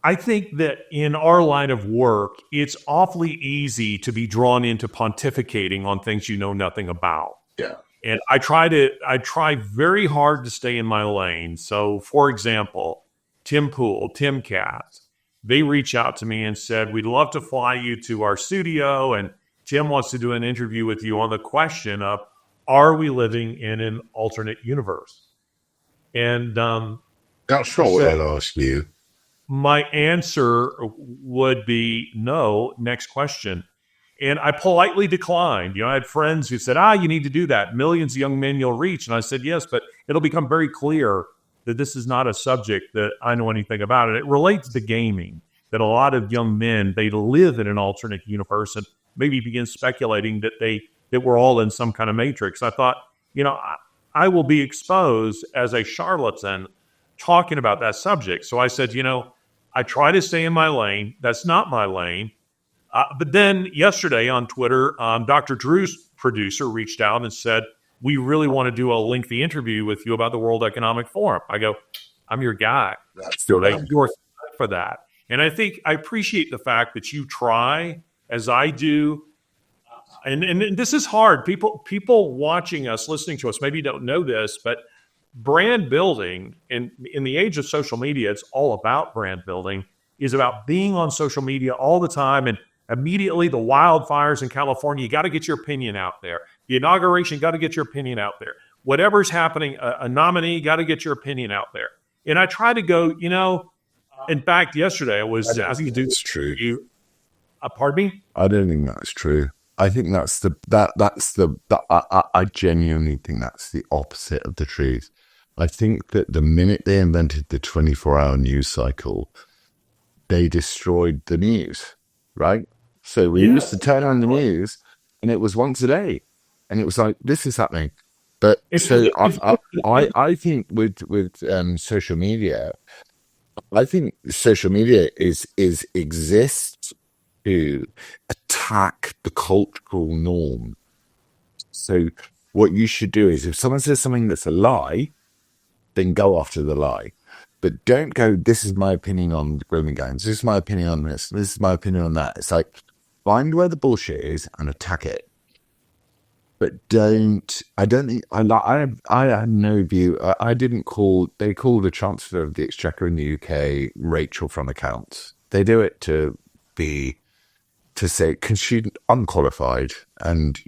I think that in our line of work, it's awfully easy to be drawn into pontificating on things you know nothing about. Yeah. And I try very hard to stay in my lane. So, for example, Tim Cat, they reach out to me and said, we'd love to fly you to our studio. And Tim wants to do an interview with you on the question of, are we living in an alternate universe? And that's not what I'll ask you. My answer would be no. Next question. And I politely declined. I had friends who said, you need to do that. Millions of young men you'll reach. And I said, yes, but it'll become very clear that this is not a subject that I know anything about. And it relates to gaming, that a lot of young men, they live in an alternate universe and maybe begin speculating that we're all in some kind of matrix. I thought, I will be exposed as a charlatan talking about that subject. So I said, I try to stay in my lane. That's not my lane. But then yesterday on Twitter, Dr. Drew's producer reached out and said, we really want to do a lengthy interview with you about the World Economic Forum. I go, I'm your guy. Still there. I'm your guy for that. And I think I appreciate the fact that you try, as I do. And this is hard. People watching us, listening to us, maybe don't know this, but brand building, in the age of social media, it's all about brand building, is about being on social media all the time. And immediately the wildfires in California, you got to get your opinion out there. The inauguration, got to get your opinion out there. Whatever's happening, a nominee, got to get your opinion out there. And I try to go, in fact, yesterday I was asking it's true. Pardon me? I don't think that's true. I think I genuinely think that's the opposite of the truth. I think that the minute they invented the 24-hour news cycle, they destroyed the news, right? So we used to turn on the news and it was once a day. And it was like, this is happening. But I think with social media, I think social media exists to attack the cultural norm. So what you should do is, if someone says something that's a lie, then go after the lie. But don't go, this is my opinion on the grooming gangs, this is my opinion on this is my opinion on that. It's like, find where the bullshit is and attack it. But I had no view. They call the Chancellor of the Exchequer in the UK Rachel from accounts. They do it to say, because she's unqualified. And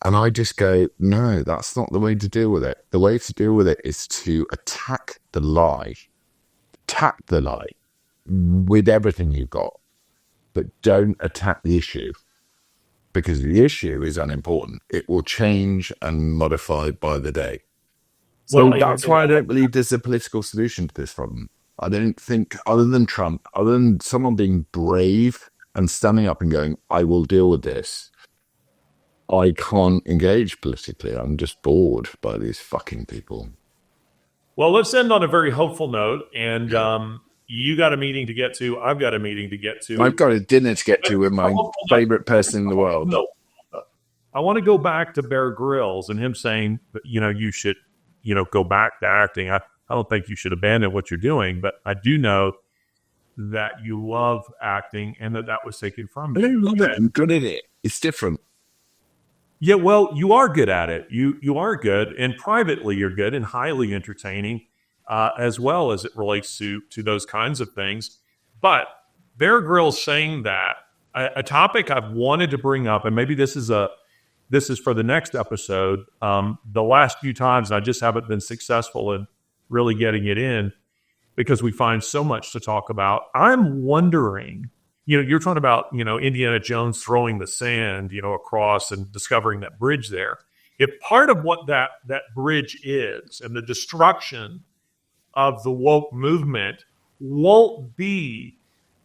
I just go, no, that's not the way to deal with it. The way to deal with it is to attack the lie with everything you've got, but don't attack the issue. Because the issue is unimportant. It will change and modify by the day. So that's why I don't believe there's a political solution to this problem. I don't think, other than Trump, other than someone being brave and standing up and going, I will deal with this, I can't engage politically. I'm just bored by these fucking people. Well, let's end on a very hopeful note. And you got a meeting to get to. I've got a meeting to get to. I've got a dinner to get to with my favorite person in the world. No, I want to go back to Bear Grylls and him saying, you should, go back to acting. I don't think you should abandon what you're doing, but I do know that you love acting and that was taken from you. I don't love it. I'm good at it. It's different. Yeah, well, you are good at it. You are good, and privately you're good and highly entertaining. As well as it relates to those kinds of things. But Bear Grylls saying that, a topic I've wanted to bring up, and maybe this is for the next episode, the last few times, I just haven't been successful in really getting it in because we find so much to talk about. I'm wondering, you're talking about, Indiana Jones throwing the sand, across and discovering that bridge there. If part of what that bridge is and the destruction of the woke movement won't be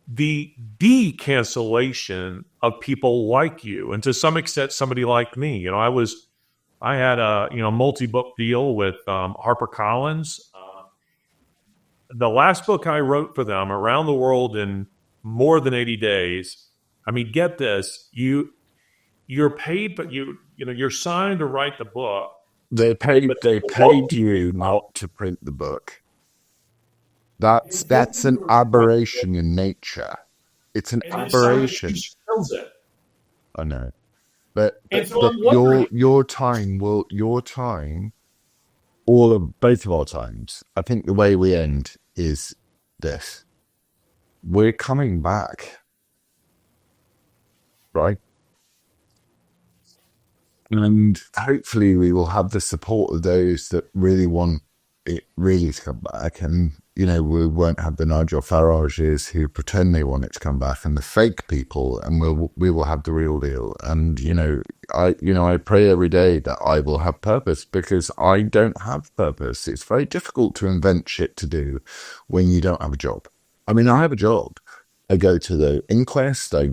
the decancellation of people like you, and to some extent somebody like me. I had a multi-book deal with HarperCollins. The last book I wrote for them, Around the World in More Than 80 Days. I mean, get this: you're paid, but you're signed to write the book. They paid you not to print the book. That's an aberration in nature. It's an aberration. I know, but your time, both of our times. I think the way we end is this: we're coming back, right? And hopefully we will have the support of those that really want it really to come back. And we won't have the Nigel Farages who pretend they want it to come back, and the fake people, and we will have the real deal. And I pray every day that I will have purpose, because I don't have purpose. It's very difficult to invent shit to do when you don't have a job. I mean, I have a job. I go to the inquest. I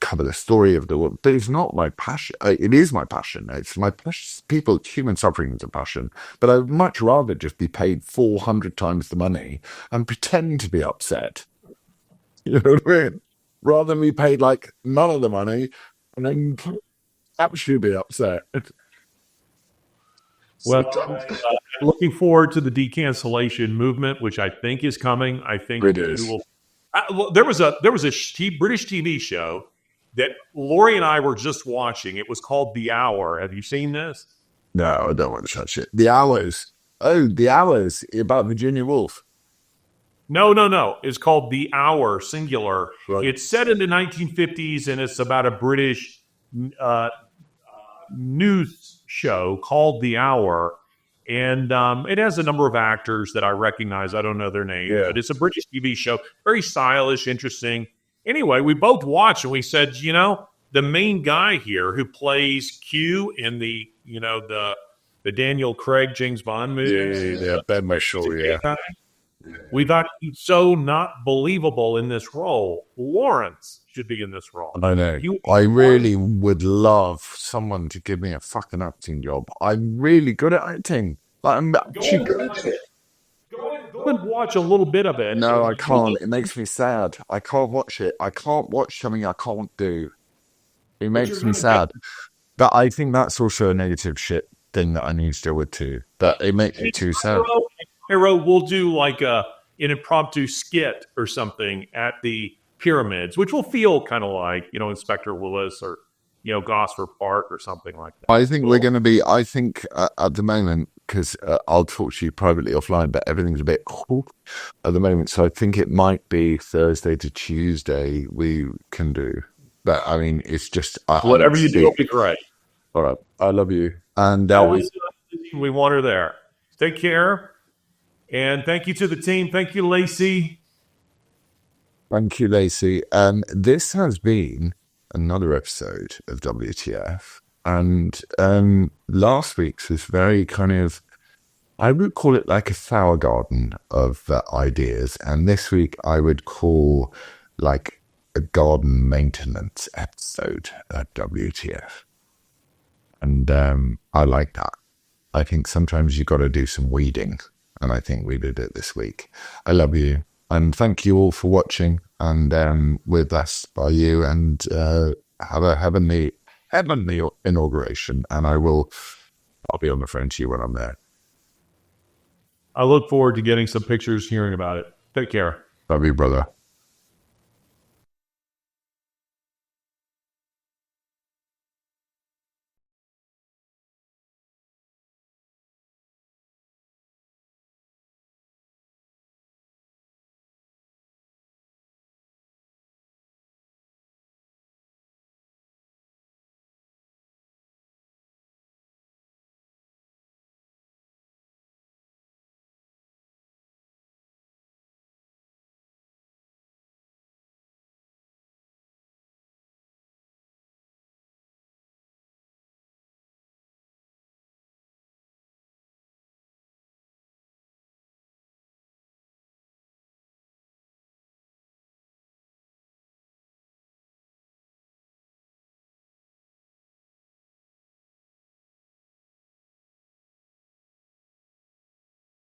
cover the story of the world. But it's not my passion. It is my passion. It's my passion. Human suffering is a passion. But I'd much rather just be paid 400 times the money and pretend to be upset. You know what I mean? Rather than be paid like none of the money and then actually be upset. Well, looking forward to the decancellation movement, which I think is coming. I think It is. there was a British TV show that Lori and I were just watching. It was called The Hour. Have you seen this? No, I don't want to touch it. The Hours. Oh, The Hours about Virginia Woolf. No. It's called The Hour, singular. Right. It's set in the 1950s, and it's about a British news show called The Hour. And it has a number of actors that I recognize. I don't know their names, but it's a British TV show. Very stylish, interesting. Anyway, we both watched and we said, the main guy here who plays Q in the Daniel Craig James Bond movie. Yeah, Ben Whishaw, yeah. We thought he's so not believable in this role. Lawrence should be in this role. I know. I really would love someone to give me a fucking acting job. I'm really good at acting. Like, I'm actually good at it. Go and watch a little bit of it. No, I can't. It makes me sad. I can't watch it. I can't watch something I can't do. It makes me sad. But I think that's also a negative shit thing that I need to deal with too. That it makes me too sad. Hero, we'll do like an impromptu skit or something at the pyramids, which will feel kind of like, Inspector Willis or, Gosford Park or something like that. I think we're going to be, at the moment, because I'll talk to you privately offline, but everything's a bit at the moment. So I think it might be Thursday to Tuesday we can do. But I mean, it's just... Whatever you do will be great. All right. I love you. And we want her there. Take care. And thank you to the team. Thank you, Lacey. Thank you, Lacey. This has been another episode of WTF. And last week's was very kind of, I would call it like a flower garden of ideas. And this week I would call like a garden maintenance episode at WTF. And I like that. I think sometimes you got to do some weeding. And I think we did it this week. I love you. And thank you all for watching. And we're blessed by you. And have a heavenly inauguration. And I'll be on the phone to you when I'm there. I look forward to getting some pictures, hearing about it. Take care. Love you, brother.